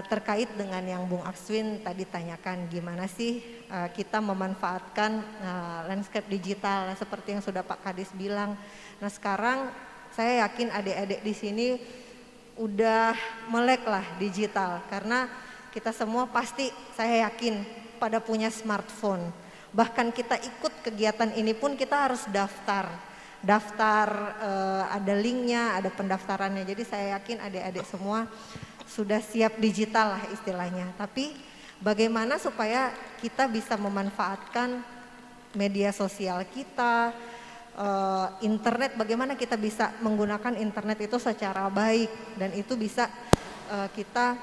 terkait dengan yang Bung Aswin tadi tanyakan gimana sih kita memanfaatkan landscape digital seperti yang sudah Pak Kadis bilang. Nah, sekarang saya yakin adik-adik di sini udah melek lah digital karena kita semua pasti saya yakin pada punya smartphone. Bahkan kita ikut kegiatan ini pun kita harus daftar ada linknya, ada pendaftarannya. Jadi saya yakin adik-adik semua sudah siap digital lah istilahnya. Tapi bagaimana supaya kita bisa memanfaatkan media sosial kita, internet, bagaimana kita bisa menggunakan internet itu secara baik dan itu bisa kita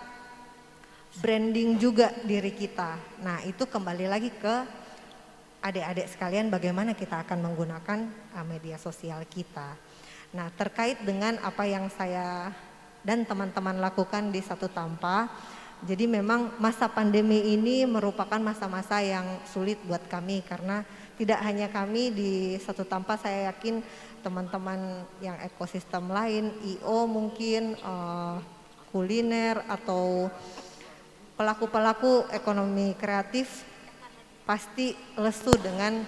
branding juga diri kita. Nah, itu kembali lagi ke adik-adik sekalian bagaimana kita akan menggunakan media sosial kita. Nah, terkait dengan apa yang saya dan teman-teman lakukan di Satu Tampa, jadi memang masa pandemi ini merupakan masa-masa yang sulit buat kami karena tidak hanya kami di Satu Tampa, saya yakin teman-teman yang ekosistem lain, IO mungkin, kuliner atau pelaku-pelaku ekonomi kreatif pasti lesu dengan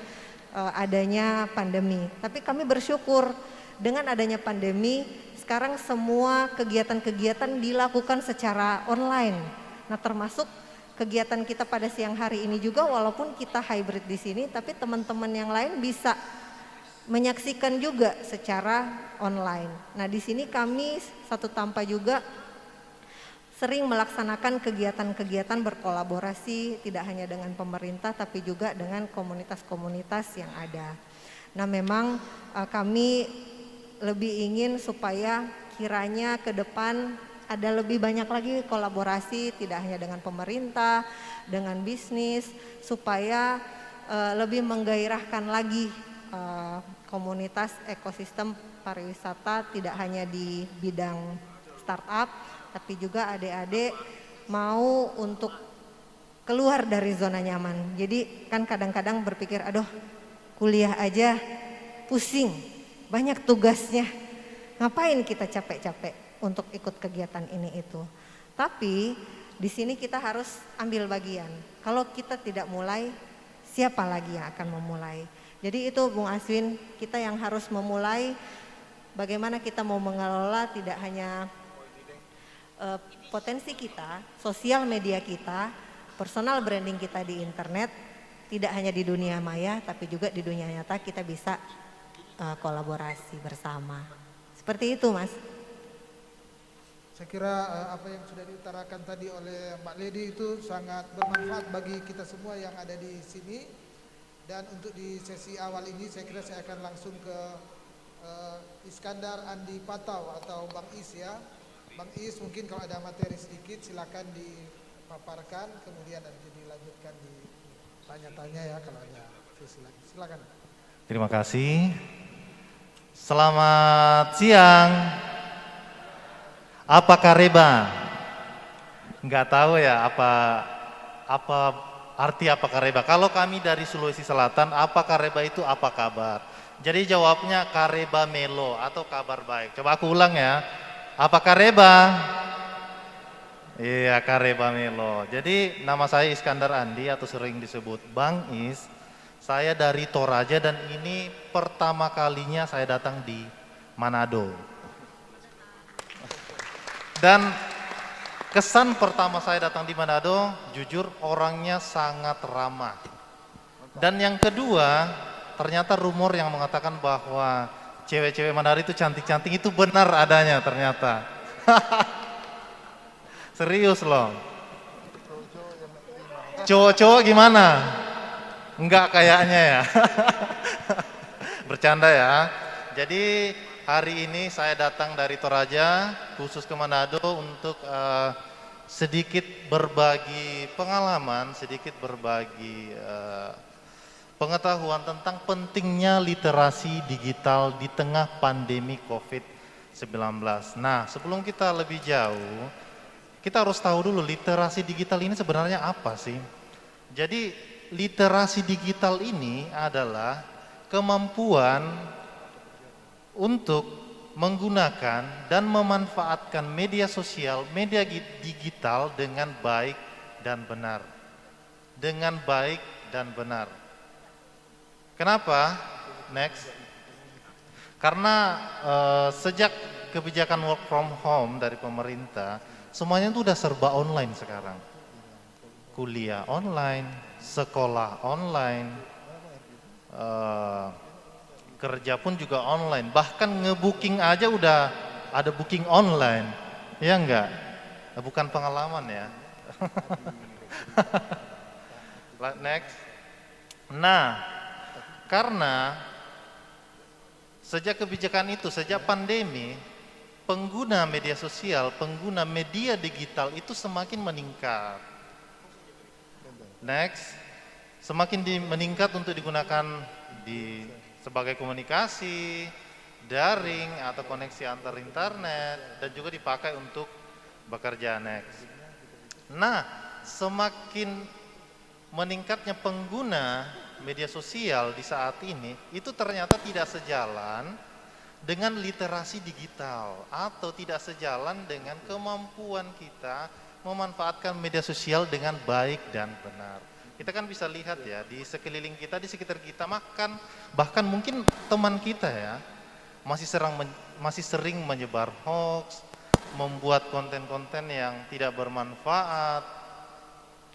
adanya pandemi. Tapi kami bersyukur dengan adanya pandemi, sekarang semua kegiatan-kegiatan dilakukan secara online. Nah, termasuk kegiatan kita pada siang hari ini juga, walaupun kita hybrid di sini, tapi teman-teman yang lain bisa menyaksikan juga secara online. Nah, di sini kami Satu Tampa juga sering melaksanakan kegiatan-kegiatan berkolaborasi tidak hanya dengan pemerintah tapi juga dengan komunitas-komunitas yang ada. Nah, memang kami lebih ingin supaya kiranya ke depan ada lebih banyak lagi kolaborasi tidak hanya dengan pemerintah, dengan bisnis, supaya lebih menggairahkan lagi komunitas ekosistem pariwisata tidak hanya di bidang startup, tapi juga adik-adik mau untuk keluar dari zona nyaman. Jadi kan kadang-kadang berpikir, aduh kuliah aja pusing, banyak tugasnya, ngapain kita capek-capek untuk ikut kegiatan ini itu. Tapi di sini kita harus ambil bagian. Kalau kita tidak mulai, siapa lagi yang akan memulai? Jadi itu Bung Aswin, kita yang harus memulai bagaimana kita mau mengelola tidak hanya potensi kita, sosial media kita, personal branding kita di internet, tidak hanya di dunia maya tapi juga di dunia nyata kita bisa kolaborasi bersama. Seperti itu, Mas. Saya kira apa yang sudah diutarakan tadi oleh Mbak Lady itu sangat bermanfaat bagi kita semua yang ada di sini. Dan untuk di sesi awal ini saya kira saya akan langsung ke Iskandar Andi Patau atau Bang Is ya. Bang Is, mungkin kalau ada materi sedikit silakan dipaparkan, kemudian nanti dilanjutkan di tanya-tanya ya kalau ada sesi lagi. Silakan. Terima kasih. Selamat siang. Apa kareba? Nggak tahu ya apa arti apa kareba. Kalau kami dari Sulawesi Selatan, apa kareba itu apa kabar. Jadi jawabnya kareba melo atau kabar baik. Coba aku ulang ya. Apa kareba? Iya, kareba melo. Jadi nama saya Iskandar Andi atau sering disebut Bang Is. Saya dari Toraja dan ini pertama kalinya saya datang di Manado. Dan kesan pertama saya datang di Manado, jujur orangnya sangat ramah. Dan yang kedua, ternyata rumor yang mengatakan bahwa cewek-cewek Manado itu cantik-cantik itu benar adanya ternyata. Serius loh. Cowok-cowok gimana? Enggak kayaknya ya. Bercanda ya. Jadi hari ini saya datang dari Toraja khusus ke Manado untuk sedikit berbagi pengalaman, sedikit berbagi pengetahuan tentang pentingnya literasi digital di tengah pandemi COVID-19. Nah, sebelum kita lebih jauh, kita harus tahu dulu literasi digital ini sebenarnya apa sih? Jadi literasi digital ini adalah kemampuan untuk menggunakan dan memanfaatkan media sosial, media digital dengan baik dan benar. Dengan baik dan benar. Kenapa? Next. Karena sejak kebijakan work from home dari pemerintah, semuanya itu udah serba online sekarang. Kuliah online, sekolah online, kerja pun juga online, bahkan ngebooking aja udah ada booking online, ya enggak? Bukan pengalaman ya. Next. Nah, karena sejak kebijakan itu, sejak pandemi, pengguna media sosial, pengguna media digital itu semakin meningkat. Next, semakin meningkat untuk digunakan sebagai komunikasi, daring atau koneksi antar internet dan juga dipakai untuk bekerja. Next. Nah, semakin meningkatnya pengguna media sosial di saat ini itu ternyata tidak sejalan dengan literasi digital atau tidak sejalan dengan kemampuan kita memanfaatkan media sosial dengan baik dan benar. Kita kan bisa lihat ya di sekeliling kita, di sekitar kita, bahkan mungkin teman kita ya masih sering menyebar hoax, membuat konten-konten yang tidak bermanfaat,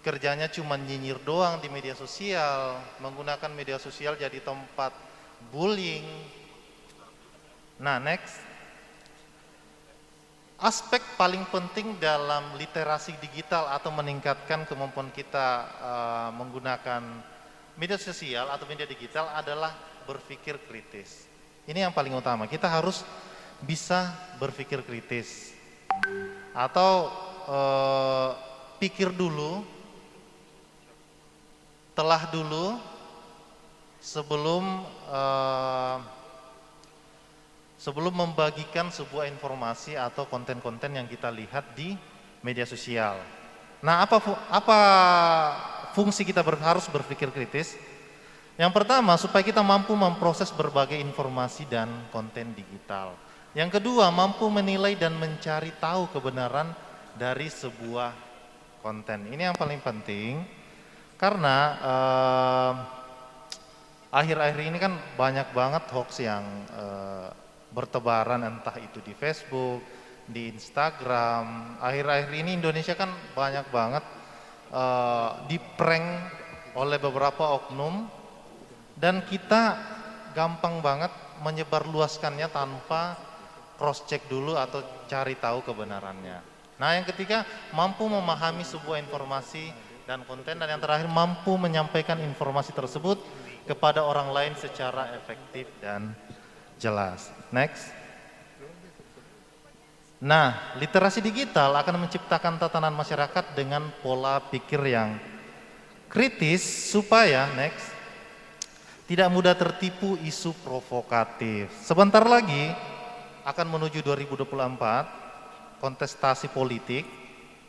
kerjanya cuma nyinyir doang di media sosial, menggunakan media sosial jadi tempat bullying. Nah, next. Aspek paling penting dalam literasi digital atau meningkatkan kemampuan kita menggunakan media sosial atau media digital adalah berpikir kritis. Ini yang paling utama, kita harus bisa berpikir kritis. Atau pikir dulu, telah dulu sebelum membagikan sebuah informasi atau konten-konten yang kita lihat di media sosial. Nah, apa fungsi kita harus berpikir kritis? Yang pertama, supaya kita mampu memproses berbagai informasi dan konten digital. Yang kedua, mampu menilai dan mencari tahu kebenaran dari sebuah konten. Ini yang paling penting, karena akhir-akhir ini kan banyak banget hoax yang bertebaran, entah itu di Facebook, di Instagram. Akhir-akhir ini Indonesia kan banyak banget di-prank oleh beberapa oknum dan kita gampang banget menyebarluaskannya tanpa cross-check dulu atau cari tahu kebenarannya. Nah, yang ketiga, mampu memahami sebuah informasi dan konten, dan yang terakhir mampu menyampaikan informasi tersebut kepada orang lain secara efektif dan jelas. Next. Nah, literasi digital akan menciptakan tatanan masyarakat dengan pola pikir yang kritis supaya tidak mudah tertipu isu provokatif. Sebentar lagi akan menuju 2024, kontestasi politik,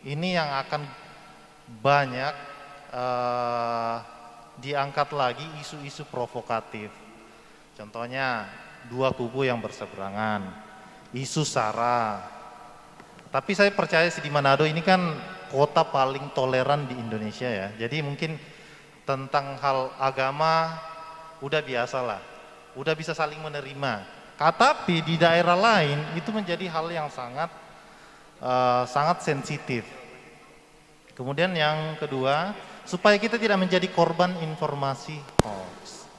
ini yang akan banyak diangkat lagi isu-isu provokatif. Contohnya, dua kubu yang berseberangan, isu SARA. Tapi saya percaya sih di Manado ini kan kota paling toleran di Indonesia ya. Jadi mungkin tentang hal agama udah biasa lah, udah bisa saling menerima. Tapi di daerah lain itu menjadi hal yang sangat sensitif. Kemudian yang kedua, supaya kita tidak menjadi korban informasi hoax.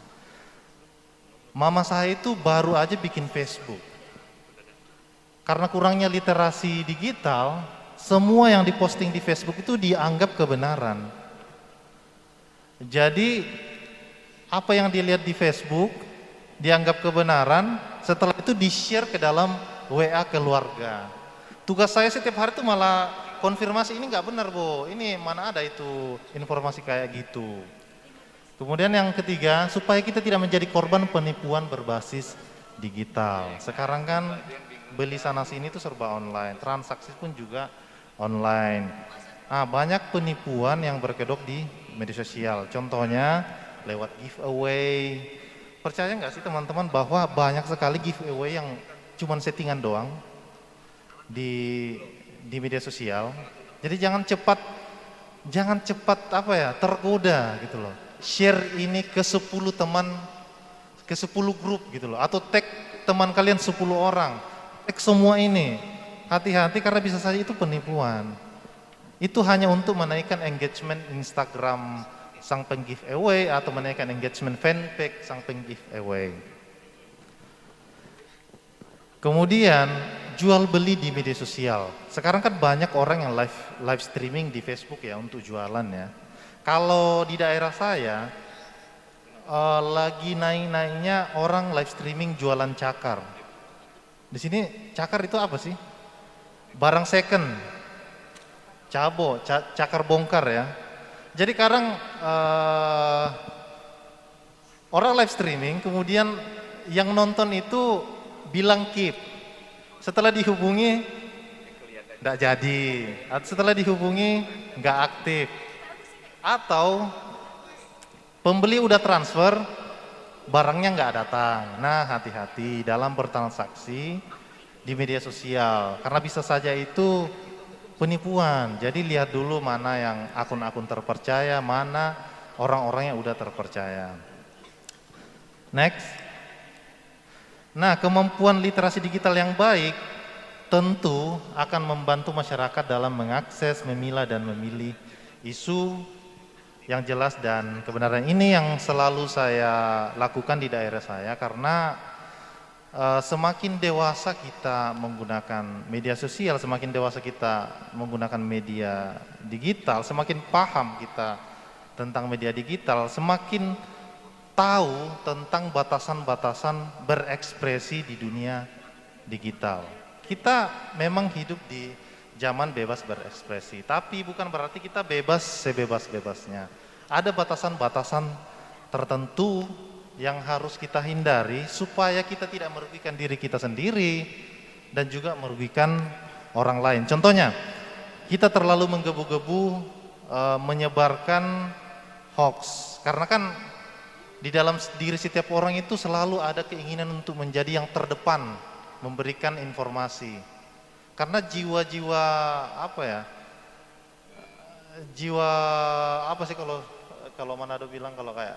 Mama saya itu baru aja bikin Facebook. Karena kurangnya literasi digital, semua yang diposting di Facebook itu dianggap kebenaran. Jadi apa yang dilihat di Facebook dianggap kebenaran, setelah itu di-share ke dalam WA keluarga. Tugas saya setiap hari itu malah konfirmasi, ini nggak benar Bu, ini mana ada itu informasi kayak gitu. Kemudian yang ketiga, supaya kita tidak menjadi korban penipuan berbasis digital. Sekarang kan beli sana sini itu serba online, transaksi pun juga online. Banyak penipuan yang berkedok di media sosial. Contohnya lewat giveaway. Percaya nggak sih teman-teman bahwa banyak sekali giveaway yang cuman settingan doang di media sosial. Jadi jangan cepat tergoda gitu loh. Share ini ke 10 teman, ke 10 grup gitu loh, atau tag teman kalian 10 orang. Tag semua ini. Hati-hati karena bisa saja itu penipuan. Itu hanya untuk menaikkan engagement Instagram sang peng-giveaway atau menaikkan engagement fanpage sang peng-giveaway. Kemudian jual beli di media sosial. Sekarang kan banyak orang yang live streaming di Facebook ya untuk jualan ya. Kalau di daerah saya lagi naik-naiknya orang live streaming jualan cakar. Di sini cakar itu apa sih? Barang second, cabo, cakar bongkar ya. Jadi sekarang orang live streaming, kemudian yang nonton itu bilang keep. Setelah dihubungi, nggak jadi. Setelah dihubungi, nggak aktif. Atau pembeli udah transfer, barangnya nggak datang. Nah, hati-hati dalam bertransaksi di media sosial, karena bisa saja itu penipuan. Jadi lihat dulu mana yang akun-akun terpercaya, mana orang-orang yang udah terpercaya. Next. Nah, kemampuan literasi digital yang baik tentu akan membantu masyarakat dalam mengakses, memilah dan memilih isu yang jelas dan kebenaran. Ini yang selalu saya lakukan di daerah saya karena semakin dewasa kita menggunakan media sosial, semakin dewasa kita menggunakan media digital, semakin paham kita tentang media digital, semakin tahu tentang batasan-batasan berekspresi di dunia digital. Kita memang hidup di zaman bebas berekspresi, tapi bukan berarti kita bebas sebebas-bebasnya. Ada batasan-batasan tertentu yang harus kita hindari supaya kita tidak merugikan diri kita sendiri dan juga merugikan orang lain. Contohnya, kita terlalu menggebu-gebu menyebarkan hoax, karena kan di dalam diri setiap orang itu selalu ada keinginan untuk menjadi yang terdepan, memberikan informasi. Karena jiwa-jiwa jiwa apa sih kalau Manado bilang kalau kayak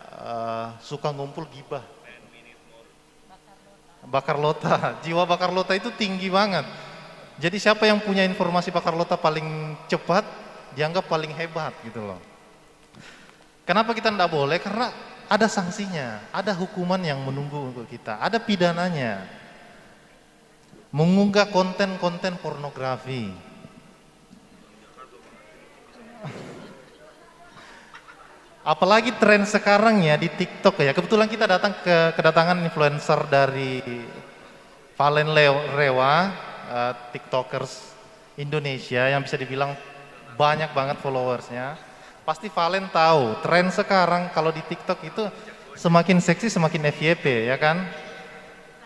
suka ngumpul gibah, bakar lota. Jiwa bakar lota itu tinggi banget. Jadi siapa yang punya informasi bakar lota paling cepat dianggap paling hebat gitu loh. Kenapa kita tidak boleh? Karena ada sanksinya, ada hukuman yang menunggu untuk kita, ada pidananya. Mengunggah konten-konten pornografi. Apalagi tren sekarang ya di TikTok ya. Kebetulan kita kedatangan influencer dari Valen Rewa, TikTokers Indonesia yang bisa dibilang banyak banget followersnya. Pasti Valen tahu tren sekarang kalau di TikTok itu semakin seksi semakin FYP, ya kan?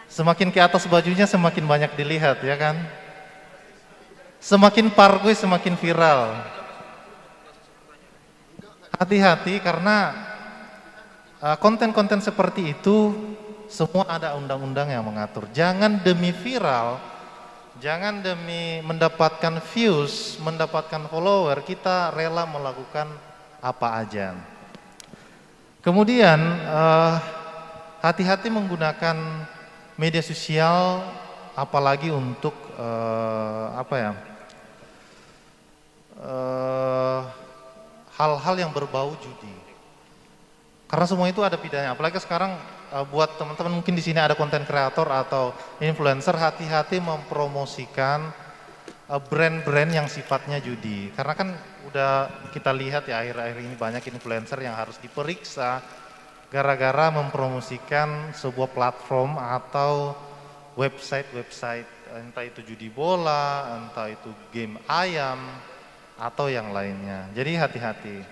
Semakin ke atas bajunya semakin banyak dilihat, ya kan? Semakin pargoy semakin viral. Hati-hati karena konten-konten seperti itu semua ada undang-undang yang mengatur. Jangan demi viral, jangan demi mendapatkan views, mendapatkan follower, kita rela melakukan apa aja. Kemudian hati-hati menggunakan media sosial, apalagi untuk hal-hal yang berbau judi. Karena semua itu ada pidananya. Apalagi sekarang buat teman-teman mungkin di sini ada konten kreator atau influencer, hati-hati mempromosikan brand-brand yang sifatnya judi. Karena kan udah kita lihat ya akhir-akhir ini banyak influencer yang harus diperiksa gara-gara mempromosikan sebuah platform atau website-website, entah itu judi bola, entah itu game ayam, atau yang lainnya. Jadi hati-hati.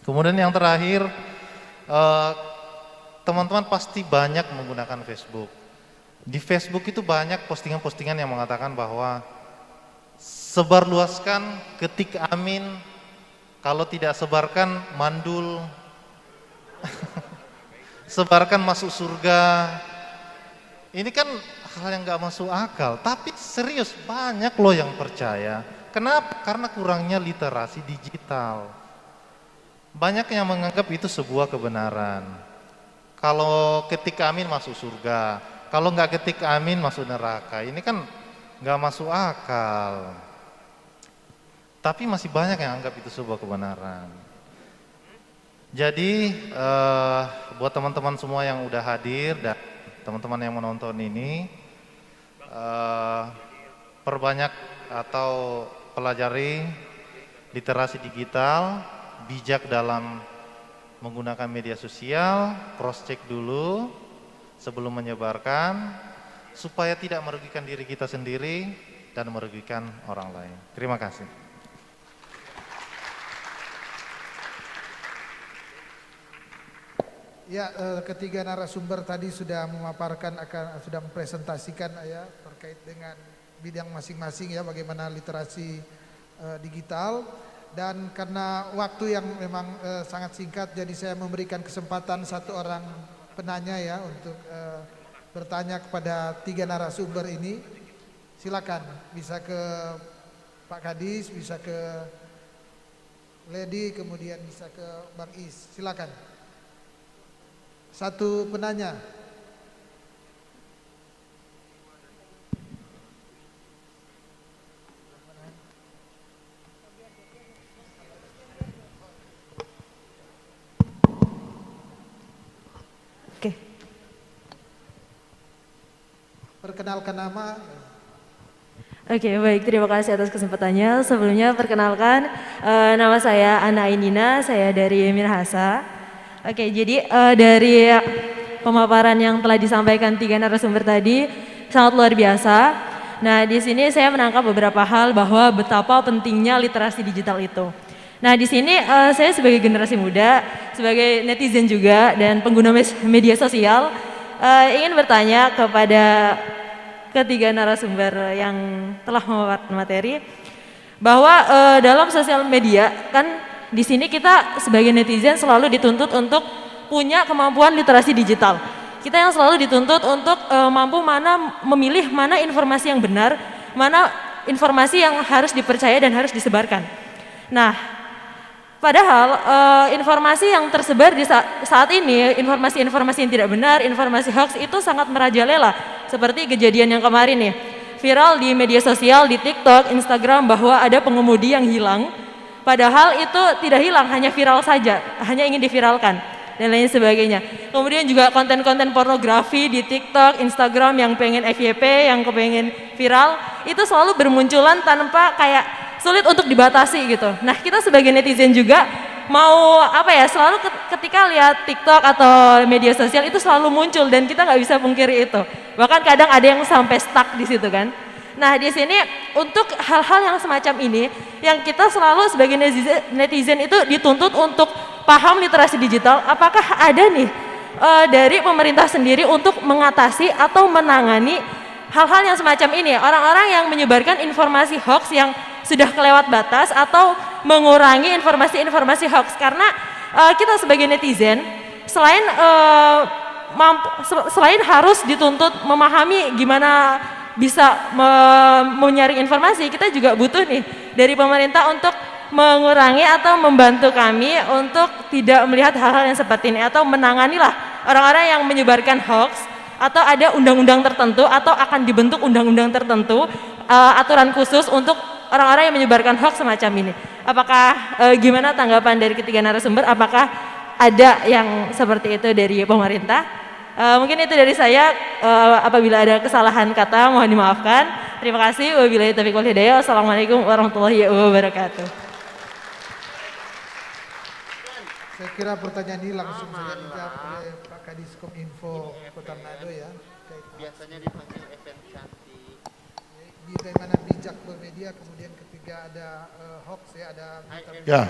Kemudian yang terakhir, teman-teman pasti banyak menggunakan Facebook. Di Facebook itu banyak postingan-postingan yang mengatakan bahwa sebarluaskan, ketik amin, kalau tidak sebarkan mandul, sebarkan masuk surga. Ini kan hal yang gak masuk akal, tapi serius banyak loh yang percaya. Kenapa? Karena kurangnya literasi digital. Banyak yang menganggap itu sebuah kebenaran. Kalau ketik amin masuk surga, kalau nggak ketik amin masuk neraka. Ini kan nggak masuk akal. Tapi masih banyak yang anggap itu sebuah kebenaran. Jadi buat teman-teman semua yang udah hadir dan teman-teman yang menonton ini, perbanyak atau pelajari literasi digital, bijak dalam menggunakan media sosial, cross check dulu sebelum menyebarkan, supaya tidak merugikan diri kita sendiri dan merugikan orang lain. Terima kasih. Ya, ketiga narasumber tadi sudah memaparkan, sudah mempresentasikan ya terkait dengan bidang masing-masing ya, bagaimana literasi digital. Dan karena waktu yang memang sangat singkat, jadi saya memberikan kesempatan satu orang penanya ya untuk bertanya kepada tiga narasumber ini. Silakan, bisa ke Pak Kadis, bisa ke Lady, kemudian bisa ke Bang Is. Silakan. Satu penanya. Oke. Perkenalkan nama. Oke, baik, terima kasih atas kesempatannya. Sebelumnya perkenalkan, nama saya Ana Ainina, saya dari Minahasa. Oke, jadi dari pemaparan yang telah disampaikan tiga narasumber tadi sangat luar biasa. Nah, di sini saya menangkap beberapa hal bahwa betapa pentingnya literasi digital itu. Nah, di sini saya sebagai generasi muda, sebagai netizen juga dan pengguna media sosial ingin bertanya kepada ketiga narasumber yang telah memaparkan materi bahwa dalam sosial media kan di sini kita sebagai netizen selalu dituntut untuk punya kemampuan literasi digital. Kita yang selalu dituntut untuk mampu memilih mana informasi yang benar, mana informasi yang harus dipercaya dan harus disebarkan. Nah, padahal informasi yang tersebar di saat ini, informasi-informasi yang tidak benar, informasi hoax itu sangat merajalela. Seperti kejadian yang kemarin nih, viral di media sosial, di TikTok, Instagram bahwa ada pengemudi yang hilang. Padahal itu tidak hilang, hanya viral saja, hanya ingin diviralkan dan lain sebagainya. Kemudian juga konten-konten pornografi di TikTok, Instagram yang pengen FYP, yang kepengen viral, itu selalu bermunculan tanpa kayak sulit untuk dibatasi gitu. Nah, kita sebagai netizen juga mau selalu ketika lihat TikTok atau media sosial itu selalu muncul dan kita nggak bisa pungkiri itu. Bahkan kadang ada yang sampai stuck di situ kan. Nah, di sini untuk hal-hal yang semacam ini yang kita selalu sebagai netizen itu dituntut untuk paham literasi digital. Apakah ada nih dari pemerintah sendiri untuk mengatasi atau menangani hal-hal yang semacam ini, orang-orang yang menyebarkan informasi hoax yang sudah kelewat batas atau mengurangi informasi-informasi hoax. Karena kita sebagai netizen selain harus dituntut memahami gimana bisa menyaring informasi, kita juga butuh nih dari pemerintah untuk mengurangi atau membantu kami untuk tidak melihat hal-hal yang seperti ini atau menanganilah orang-orang yang menyebarkan hoax atau ada undang-undang tertentu atau akan dibentuk undang-undang tertentu, aturan khusus untuk orang-orang yang menyebarkan hoax semacam ini. Apakah gimana tanggapan dari ketiga narasumber? Apakah ada yang seperti itu dari pemerintah? Mungkin itu dari saya. Apabila ada kesalahan kata mohon dimaafkan. Terima kasih. Wabillahi taufiq wal hidayah. Wassalamualaikum warahmatullahi wabarakatuh. Saya kira pertanyaan ini langsung saja dijawab oleh Pak Kadis Kominfo Kota Manado ya. Biasanya dipanggil event cantik. Bagaimana bijak bermedia, kemudian ketiga ada hoax ya, ada Ya.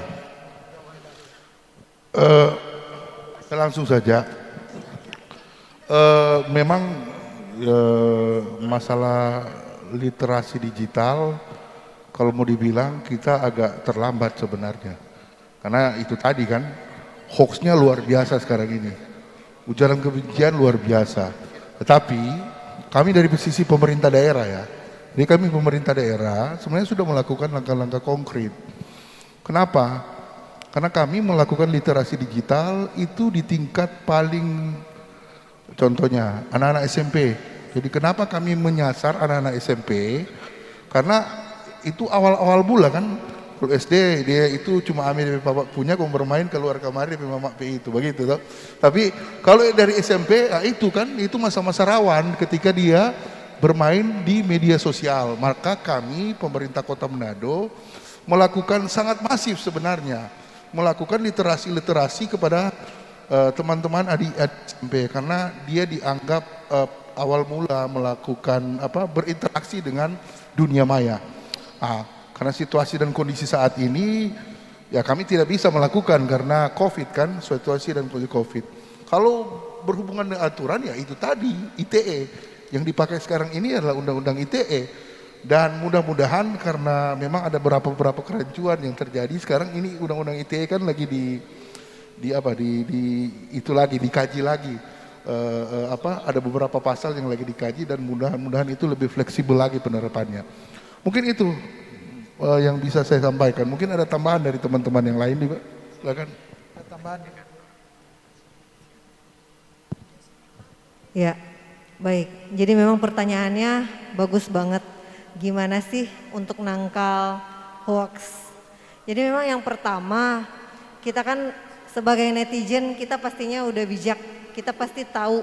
Langsung saja. Memang masalah literasi digital kalau mau dibilang kita agak terlambat sebenarnya. Karena itu tadi kan hoaxnya luar biasa sekarang ini. Ujaran kebencian luar biasa. Tetapi kami dari sisi pemerintah daerah ya. Jadi kami pemerintah daerah sebenarnya sudah melakukan langkah-langkah konkret. Kenapa? Karena kami melakukan literasi digital itu di tingkat paling, contohnya anak-anak SMP. Jadi kenapa kami menyasar anak-anak SMP? Karena itu awal-awal mula kan. Kalau SD dia itu cuma ambil dari bapak punya, kalau bermain keluar kamar dari mamak P itu begitu toh. Tapi kalau dari SMP itu kan itu masa-masa rawan ketika dia bermain di media sosial. Maka kami pemerintah Kota Manado melakukan sangat masif sebenarnya, melakukan literasi kepada teman-teman adik SMP karena dia dianggap awal mula melakukan berinteraksi dengan dunia maya. Karena situasi dan kondisi saat ini ya kami tidak bisa melakukan karena COVID kan, situasi dan kondisi COVID. Kalau berhubungan dengan aturan ya itu tadi ITE yang dipakai sekarang ini adalah undang-undang ITE dan mudah-mudahan karena memang ada beberapa kerancuan yang terjadi sekarang ini undang-undang ITE kan lagi dikaji lagi. Ada beberapa pasal yang lagi dikaji dan mudah-mudahan itu lebih fleksibel lagi penerapannya. Mungkin itu yang bisa saya sampaikan. Mungkin ada tambahan dari teman-teman yang lain juga. Silakan. Ada tambahan. Ya, baik. Jadi memang pertanyaannya bagus banget. Gimana sih untuk nangkal hoax? Jadi memang yang pertama, kita kan sebagai netizen kita pastinya udah bijak. Kita pasti tahu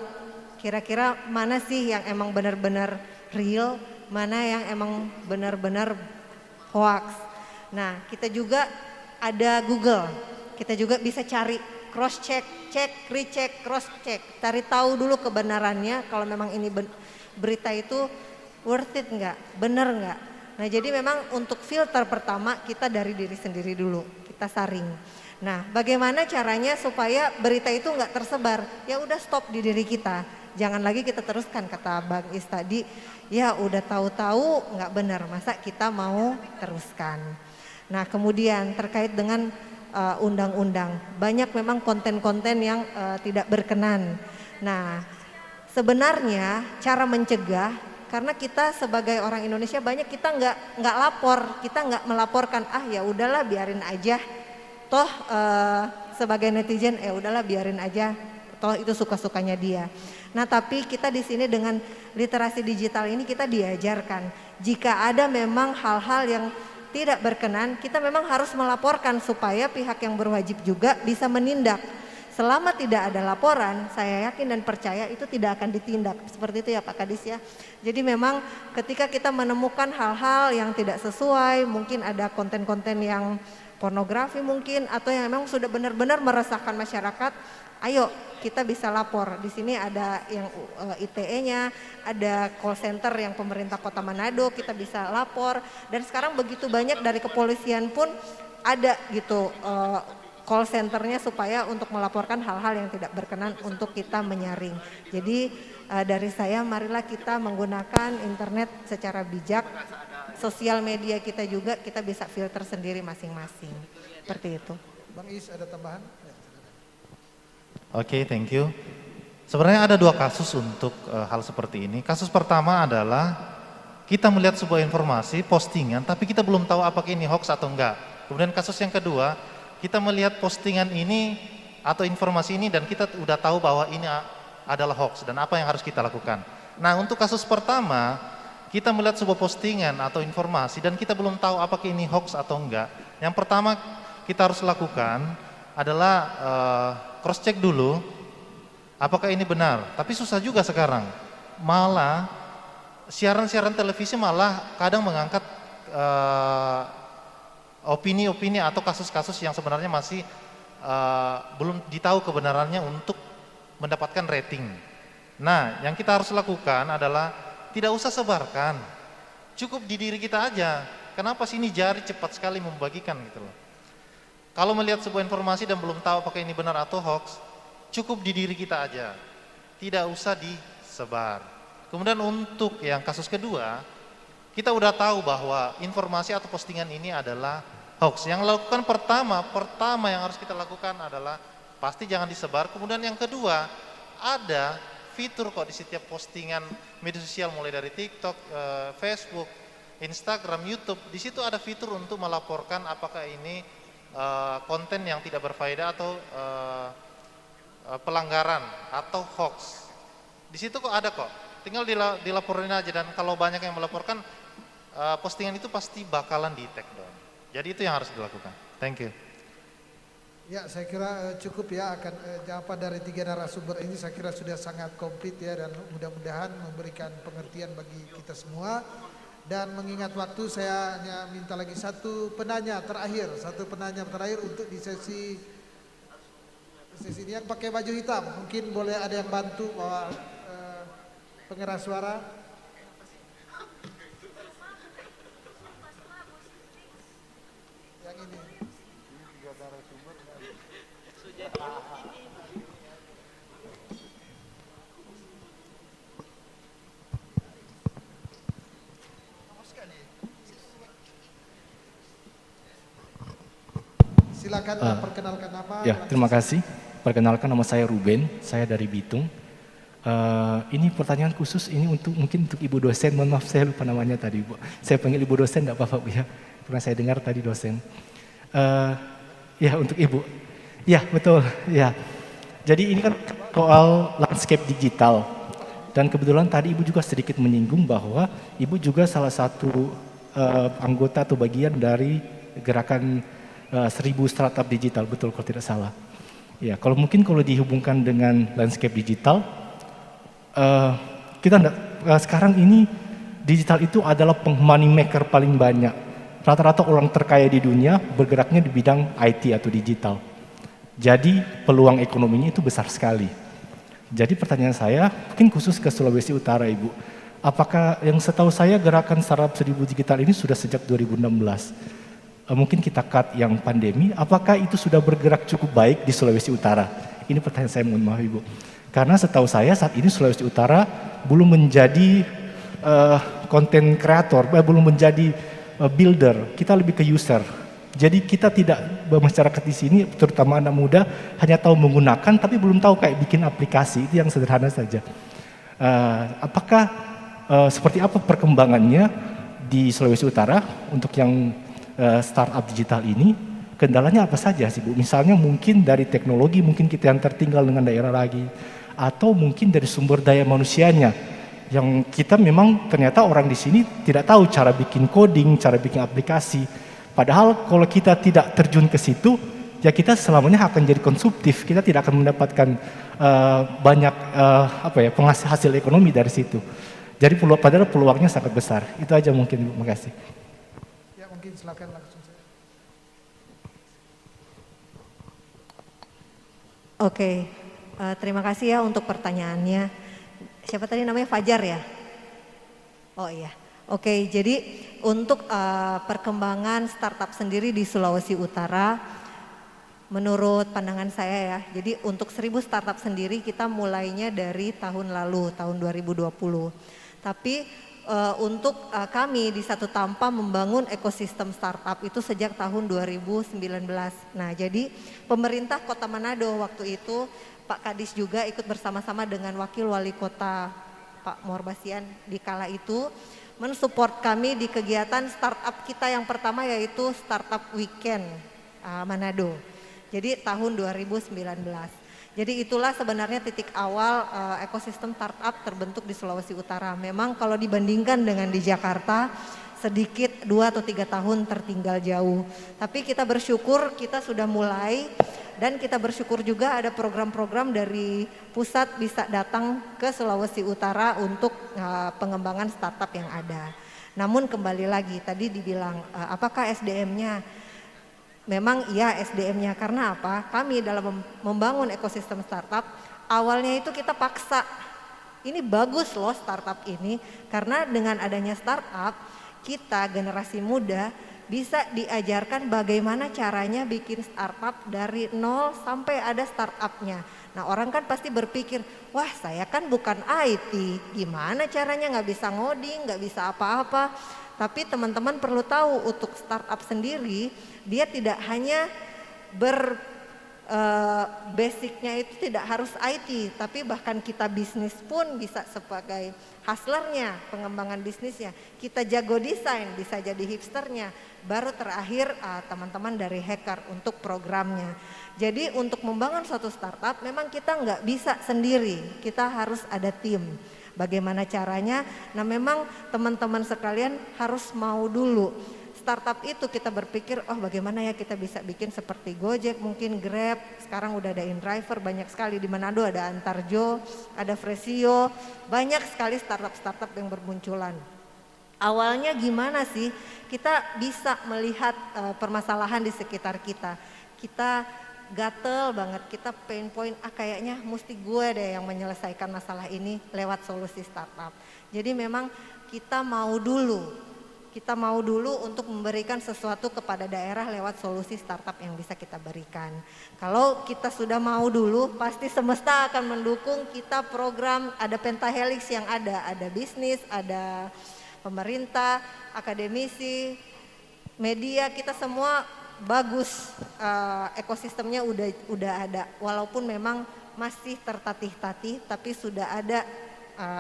kira-kira mana sih yang emang benar-benar real, mana yang emang benar-benar hoax. Nah, kita juga ada Google. Kita juga bisa cari, cross check, recheck, cross check. Cari tahu dulu kebenarannya kalau memang ini berita itu worth it enggak, benar enggak. Nah, jadi memang untuk filter pertama kita dari diri sendiri dulu. Kita saring. Nah, bagaimana caranya supaya berita itu enggak tersebar? Ya udah stop di diri kita. Jangan lagi kita teruskan, kata Bang Is tadi, ya udah tahu-tahu nggak benar, masa kita mau teruskan. Nah kemudian terkait dengan undang-undang, banyak memang konten-konten yang tidak berkenan. Nah sebenarnya cara mencegah, karena kita sebagai orang Indonesia banyak kita nggak lapor, kita nggak melaporkan, ya udahlah biarin aja, toh sebagai netizen udahlah biarin aja, toh itu suka-sukanya dia. Nah, tapi kita di sini dengan literasi digital ini kita diajarkan jika ada memang hal-hal yang tidak berkenan, kita memang harus melaporkan supaya pihak yang berwajib juga bisa menindak. Selama tidak ada laporan, saya yakin dan percaya itu tidak akan ditindak. Seperti itu ya Pak Kadis ya. Jadi memang ketika kita menemukan hal-hal yang tidak sesuai, mungkin ada konten-konten yang pornografi mungkin atau yang memang sudah benar-benar meresahkan masyarakat, ayo kita bisa lapor. Di sini ada yang ITE-nya, ada call center yang pemerintah Kota Manado, kita bisa lapor. Dan sekarang begitu banyak dari kepolisian pun ada gitu call centernya supaya untuk melaporkan hal-hal yang tidak berkenan untuk kita menyaring. Jadi dari saya marilah kita menggunakan internet secara bijak, sosial media kita juga kita bisa filter sendiri masing-masing. Seperti itu. Bang Is ada tambahan? Oke, thank you. Sebenarnya ada dua kasus untuk hal seperti ini. Kasus pertama adalah kita melihat sebuah informasi, postingan, tapi kita belum tahu apakah ini hoax atau enggak. Kemudian kasus yang kedua, kita melihat postingan ini atau informasi ini dan kita udah tahu bahwa ini adalah hoax dan apa yang harus kita lakukan. Nah, untuk kasus pertama, kita melihat sebuah postingan atau informasi dan kita belum tahu apakah ini hoax atau enggak. Yang pertama kita harus lakukan adalah cross check dulu apakah ini benar. Tapi susah juga sekarang. Malah siaran-siaran televisi malah kadang mengangkat opini-opini atau kasus-kasus yang sebenarnya masih belum ditahu kebenarannya untuk mendapatkan rating. Nah, yang kita harus lakukan adalah tidak usah sebarkan. Cukup di diri kita aja. Kenapa sih ini jari cepat sekali membagikan gitu loh. Kalau melihat sebuah informasi dan belum tahu apakah ini benar atau hoax, cukup di diri kita aja. Tidak usah disebar. Kemudian untuk yang kasus kedua, kita udah tahu bahwa informasi atau postingan ini adalah hoax. Yang lakukan pertama yang harus kita lakukan adalah pasti jangan disebar. Kemudian yang kedua, ada fitur kok di setiap postingan media sosial mulai dari TikTok, Facebook, Instagram, YouTube. Di situ ada fitur untuk melaporkan apakah ini konten yang tidak berfaedah atau pelanggaran atau hoax. Di situ kok ada kok. Tinggal dilaporin aja dan kalau banyak yang melaporkan postingan itu pasti bakalan di take down. Jadi itu yang harus dilakukan. Thank you. Ya, saya kira cukup ya akan jawaban dari 3 narasumber ini saya kira sudah sangat komplit ya dan mudah-mudahan memberikan pengertian bagi kita semua. Dan mengingat waktu saya hanya minta lagi satu penanya terakhir untuk di sesi ini yang pakai baju hitam. Mungkin boleh ada yang bantu bawa pengeras suara. Yang ini. Silakan perkenalkan nama. Ya, terima kasih. Perkenalkan nama saya Ruben, saya dari Bitung. Ini pertanyaan khusus ini mungkin untuk Ibu dosen. Mohon maaf saya lupa namanya tadi, Bu. Saya panggil Ibu dosen, tidak apa-apa, Bu ya. Pernah saya dengar tadi dosen. Ya, untuk Ibu. Ya, betul. Ya. Jadi ini kan soal landscape digital. Dan kebetulan tadi Ibu juga sedikit menyinggung bahwa Ibu juga salah satu anggota atau bagian dari gerakan 1000 startup digital, betul kalau tidak salah. Ya, kalau dihubungkan dengan landscape digital, sekarang ini digital itu adalah money maker paling banyak. Rata-rata orang terkaya di dunia bergeraknya di bidang IT atau digital. Jadi peluang ekonominya itu besar sekali. Jadi pertanyaan saya, mungkin khusus ke Sulawesi Utara, Ibu. Apakah yang setahu saya gerakan startup 1000 digital ini sudah sejak 2016. Mungkin kita cut yang pandemi, apakah itu sudah bergerak cukup baik di Sulawesi Utara? Ini pertanyaan saya, mohon maaf Ibu. Karena setahu saya saat ini Sulawesi Utara belum menjadi konten kreator, belum menjadi builder, kita lebih ke user. Jadi kita tidak, masyarakat di sini, terutama anak muda, hanya tahu menggunakan tapi belum tahu kayak bikin aplikasi, itu yang sederhana saja. Apakah seperti apa perkembangannya di Sulawesi Utara untuk yang startup digital ini, kendalanya apa saja sih Bu? Misalnya mungkin dari teknologi, mungkin kita yang tertinggal dengan daerah lagi, atau mungkin dari sumber daya manusianya, yang kita memang ternyata orang di sini tidak tahu cara bikin coding, cara bikin aplikasi. Padahal kalau kita tidak terjun ke situ, ya kita selamanya akan jadi konsumtif, kita tidak akan mendapatkan banyak penghasil hasil ekonomi dari situ. Jadi padahal peluangnya sangat besar. Itu aja mungkin Bu, makasih. Mungkin silakan langsung saja. Oke, terima kasih ya untuk pertanyaannya. Siapa tadi namanya, Fajar ya? Oh iya. Oke, jadi untuk perkembangan startup sendiri di Sulawesi Utara, menurut pandangan saya ya. Jadi untuk 1000 startup sendiri kita mulainya dari tahun lalu, tahun 2020. Tapi untuk kami di Satu Tampa membangun ekosistem startup itu sejak tahun 2019. Nah, jadi pemerintah Kota Manado waktu itu Pak Kadis juga ikut bersama-sama dengan Wakil Wali Kota Pak Morbasian di kala itu mensupport kami di kegiatan startup kita yang pertama yaitu Startup Weekend Manado. Jadi tahun 2019. Jadi itulah sebenarnya titik awal ekosistem startup terbentuk di Sulawesi Utara. Memang kalau dibandingkan dengan di Jakarta sedikit 2 atau 3 tahun tertinggal jauh. Tapi kita bersyukur kita sudah mulai dan kita bersyukur juga ada program-program dari pusat bisa datang ke Sulawesi Utara untuk pengembangan startup yang ada. Namun kembali lagi tadi dibilang apakah SDM-nya? Memang iya SDM-nya, karena apa? Kami dalam membangun ekosistem startup, awalnya itu kita paksa. Ini bagus loh startup ini, karena dengan adanya startup, kita generasi muda bisa diajarkan bagaimana caranya bikin startup dari nol sampai ada startupnya. Nah orang kan pasti berpikir, wah saya kan bukan IT, gimana caranya nggak bisa ngoding, nggak bisa apa-apa. Tapi teman-teman perlu tahu untuk startup sendiri dia tidak hanya basicnya itu tidak harus IT, tapi bahkan kita bisnis pun bisa sebagai hustlernya, pengembangan bisnisnya. Kita jago desain, bisa jadi hipsternya. Baru terakhir teman-teman dari hacker untuk programnya. Jadi untuk membangun suatu startup memang kita nggak bisa sendiri, kita harus ada tim. Bagaimana caranya? Nah memang teman-teman sekalian harus mau dulu. Startup itu kita berpikir, oh bagaimana ya kita bisa bikin seperti Gojek, mungkin Grab, sekarang udah ada InDriver, banyak sekali di Manado ada Antarjo, ada Fresio, banyak sekali startup-startup yang bermunculan. Awalnya gimana sih kita bisa melihat permasalahan di sekitar kita. Kita gatel banget, kita pain point, kayaknya mesti gue deh yang menyelesaikan masalah ini lewat solusi startup. Jadi memang kita mau dulu untuk memberikan sesuatu kepada daerah lewat solusi startup yang bisa kita berikan. Kalau kita sudah mau dulu, pasti semesta akan mendukung kita program, ada pentahelix yang ada bisnis, ada pemerintah, akademisi, media, kita semua bagus, ekosistemnya udah ada, walaupun memang masih tertatih-tatih, tapi sudah ada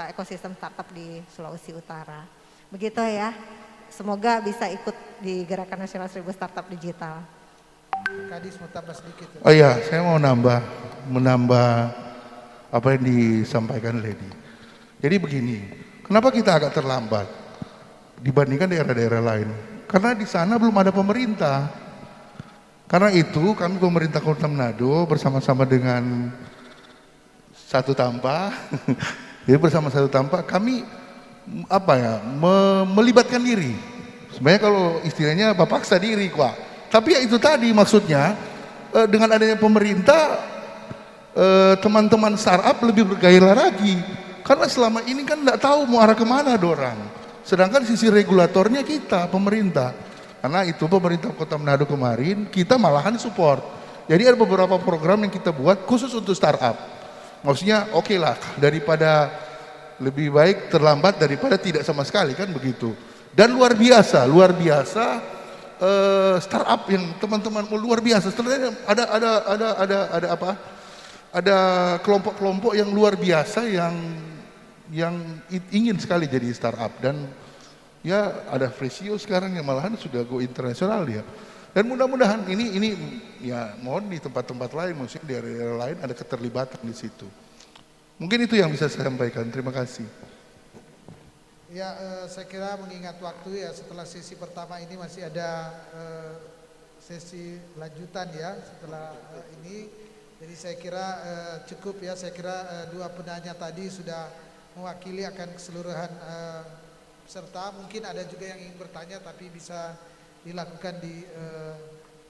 ekosistem startup di Sulawesi Utara. Begitu ya, semoga bisa ikut di Gerakan Nasional 1000 Startup Digital. Kadis mau tambah sedikit. Oh iya, saya mau menambah apa yang disampaikan Lady. Jadi begini, kenapa kita agak terlambat dibandingkan daerah-daerah lain? Karena di sana belum ada pemerintah. Karena itu kami pemerintah Kota Manado bersama-sama dengan Satu Tampa, jadi bersama Satu Tampa kami melibatkan diri. Sebenarnya kalau istilahnya paksa diri Pak. Tapi ya itu tadi maksudnya dengan adanya pemerintah teman-teman startup lebih bergairah lagi. Karena selama ini kan nggak tahu mau arah kemana dorang. Sedangkan sisi regulatornya kita pemerintah. Karena itu pemerintah Kota Manado kemarin kita malahan support. Jadi ada beberapa program yang kita buat khusus untuk startup. Maksudnya oke lah, daripada lebih baik terlambat daripada tidak sama sekali kan begitu. Dan luar biasa startup yang teman-teman luar biasa. Sebenarnya ada kelompok-kelompok yang luar biasa yang ingin sekali jadi startup. Dan ya ada Fresio sekarang yang malahan sudah go internasional dia. Dan mudah-mudahan ini ya mohon di tempat-tempat lain, maksudnya di area lain ada keterlibatan di situ. Mungkin itu yang bisa saya sampaikan. Terima kasih. Ya, saya kira mengingat waktu ya, setelah sesi pertama ini masih ada sesi lanjutan ya setelah ini. Jadi saya kira cukup ya, saya kira dua penanya tadi sudah mewakili akan keseluruhan peserta. Mungkin ada juga yang ingin bertanya tapi bisa dilakukan di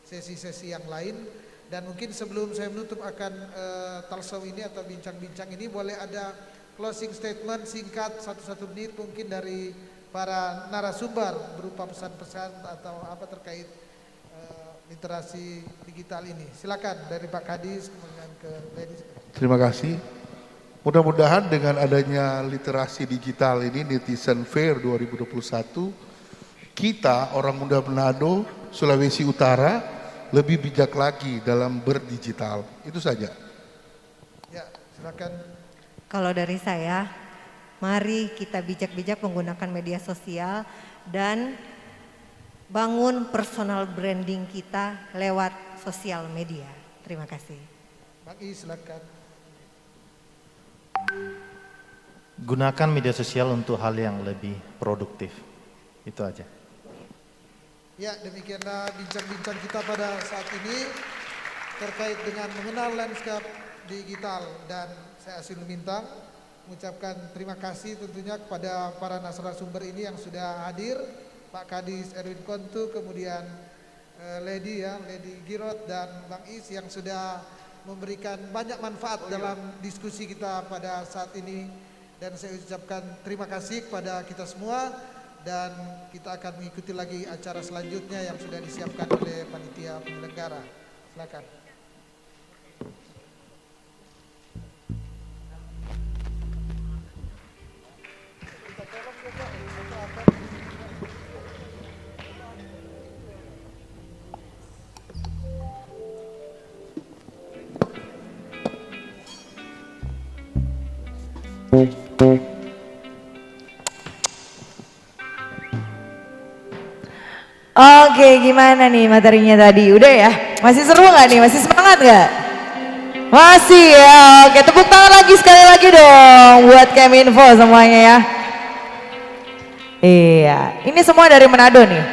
sesi-sesi yang lain. Dan mungkin sebelum saya menutup akan talkshow ini atau bincang-bincang ini, boleh ada closing statement singkat 1 menit mungkin dari para narasumber berupa pesan-pesan atau apa terkait literasi digital ini. Silakan dari Pak Kadis kemudian ke Lady. Terima kasih. Mudah-mudahan dengan adanya literasi digital ini Netizen Fair 2021, kita orang muda Manado, Sulawesi Utara lebih bijak lagi dalam berdigital. Itu saja. Ya, silakan. Kalau dari saya, mari kita bijak-bijak menggunakan media sosial dan bangun personal branding kita lewat sosial media. Terima kasih. Bang I, silakan. Gunakan media sosial untuk hal yang lebih produktif. Itu aja. Ya, demikianlah bincang-bincang kita pada saat ini terkait dengan mengenal lanskap digital, dan saya Aswin Lumintang mengucapkan terima kasih tentunya kepada para narasumber ini yang sudah hadir, Pak Kadis Erwin Kontu, kemudian Lady Girot dan Bang Is yang sudah memberikan banyak manfaat dalam diskusi kita pada saat ini, dan saya ucapkan terima kasih kepada kita semua, dan kita akan mengikuti lagi acara selanjutnya yang sudah disiapkan oleh panitia penyelenggara. Silakan. Oke, gimana nih materinya tadi? Udah ya? Masih seru nggak nih? Masih semangat nggak? Masih ya. Oke, tepuk tangan lagi sekali lagi dong buat Keminfo semuanya ya. Iya, ini semua dari Manado nih?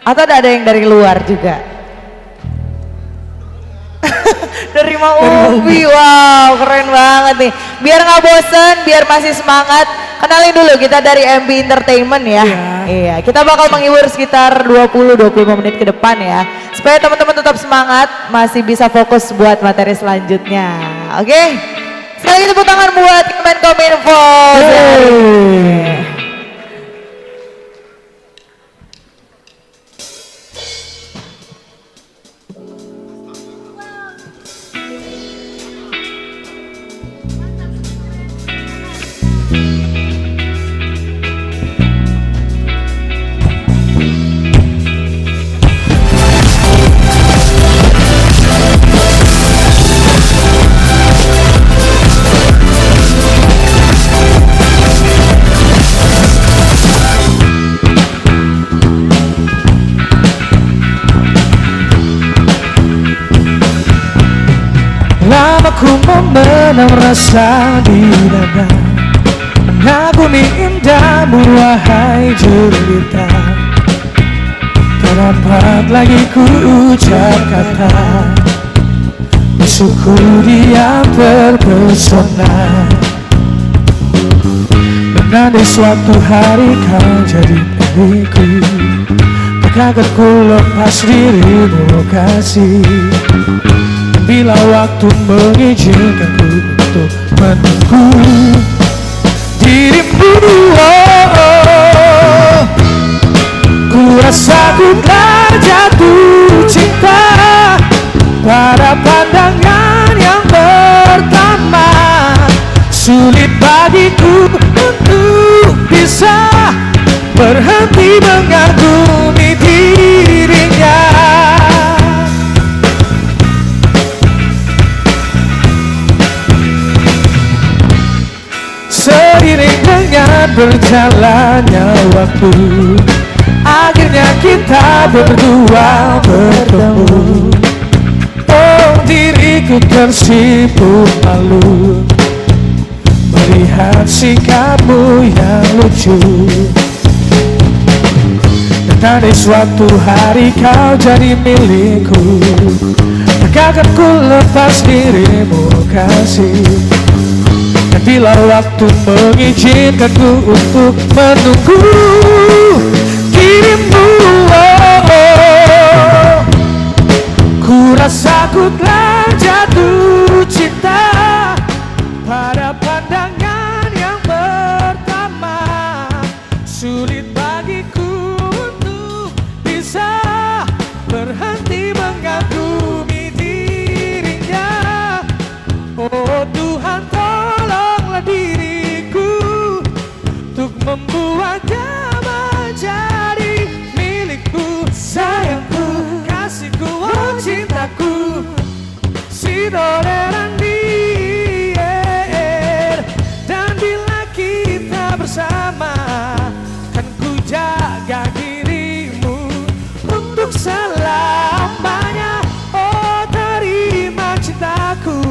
Atau ada yang dari luar juga? Dari Maubi, wow keren banget nih. Biar nggak bosen, biar masih semangat, kenalin dulu kita dari MB Entertainment ya. Iya, kita bakal menghibur sekitar 20-25 menit ke depan ya. Supaya teman-teman tetap semangat, masih bisa fokus buat materi selanjutnya. Oke? Sekali lagi tepuk tangan buat Kemenkominfo. Lama ku membenam rasa di dada, mengagumi indahmu wahai jelita. Tak dapat lagi ku ucap kata, bersyukur dia terpesona. Menandai suatu hari kau jadi milikku, tak akan ku lepas dirimu kasih. Bila waktu mengizinkanku untuk menunggu dirimu, ku rasa ku telah jatuh cinta pada pandangan yang pertama. Sulit bagiku untuk bisa berhenti mengagumi dirinya. Seiring dengan berjalannya waktu, akhirnya kita berdua bertemu. Oh, diriku tersipu malu melihat sikapmu yang lucu. Dan di suatu hari kau jadi milikku, tak akan ku lepas dirimu kasih. Dan bila waktu mengizinkanku untuk menunggu dirimu, ku rasa ku telah jatuh cinta pada pandangan yang pertama. Sulit bagiku untuk bisa berhenti membuatnya menjadi milikku, sayangku, kasihku, oh cintaku, Sidoreran dan bila kita bersama kan ku jaga dirimu untuk selamanya. Oh terima cintaku,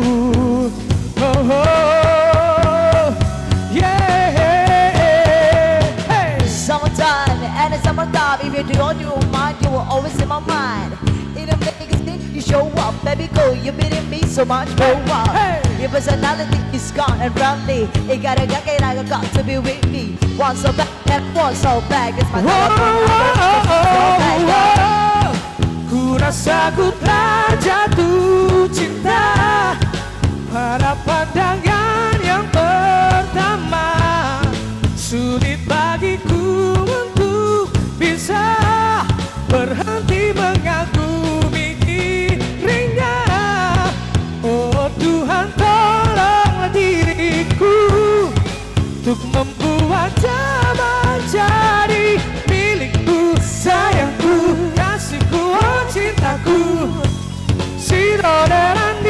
oh, oh yeah. Hey. Summertime and it's summertime. If you're on your mind, you will always in my mind. In a Vegas thing, you show up, baby girl, you're beating me so much more. Hey. Your personality is gone and friendly. It gotta get I got to be with me. One so back and one so back. It's my Ku rasa ku telah jatuh cinta pada pandangan yang pertama. Sulit bagiku untuk bisa berhenti mengagumi dirinya. Oh Tuhan tolonglah diriku untuk membuatnya menjadi milikku, sayangku, kasihku, oh cintaku, Sidoreran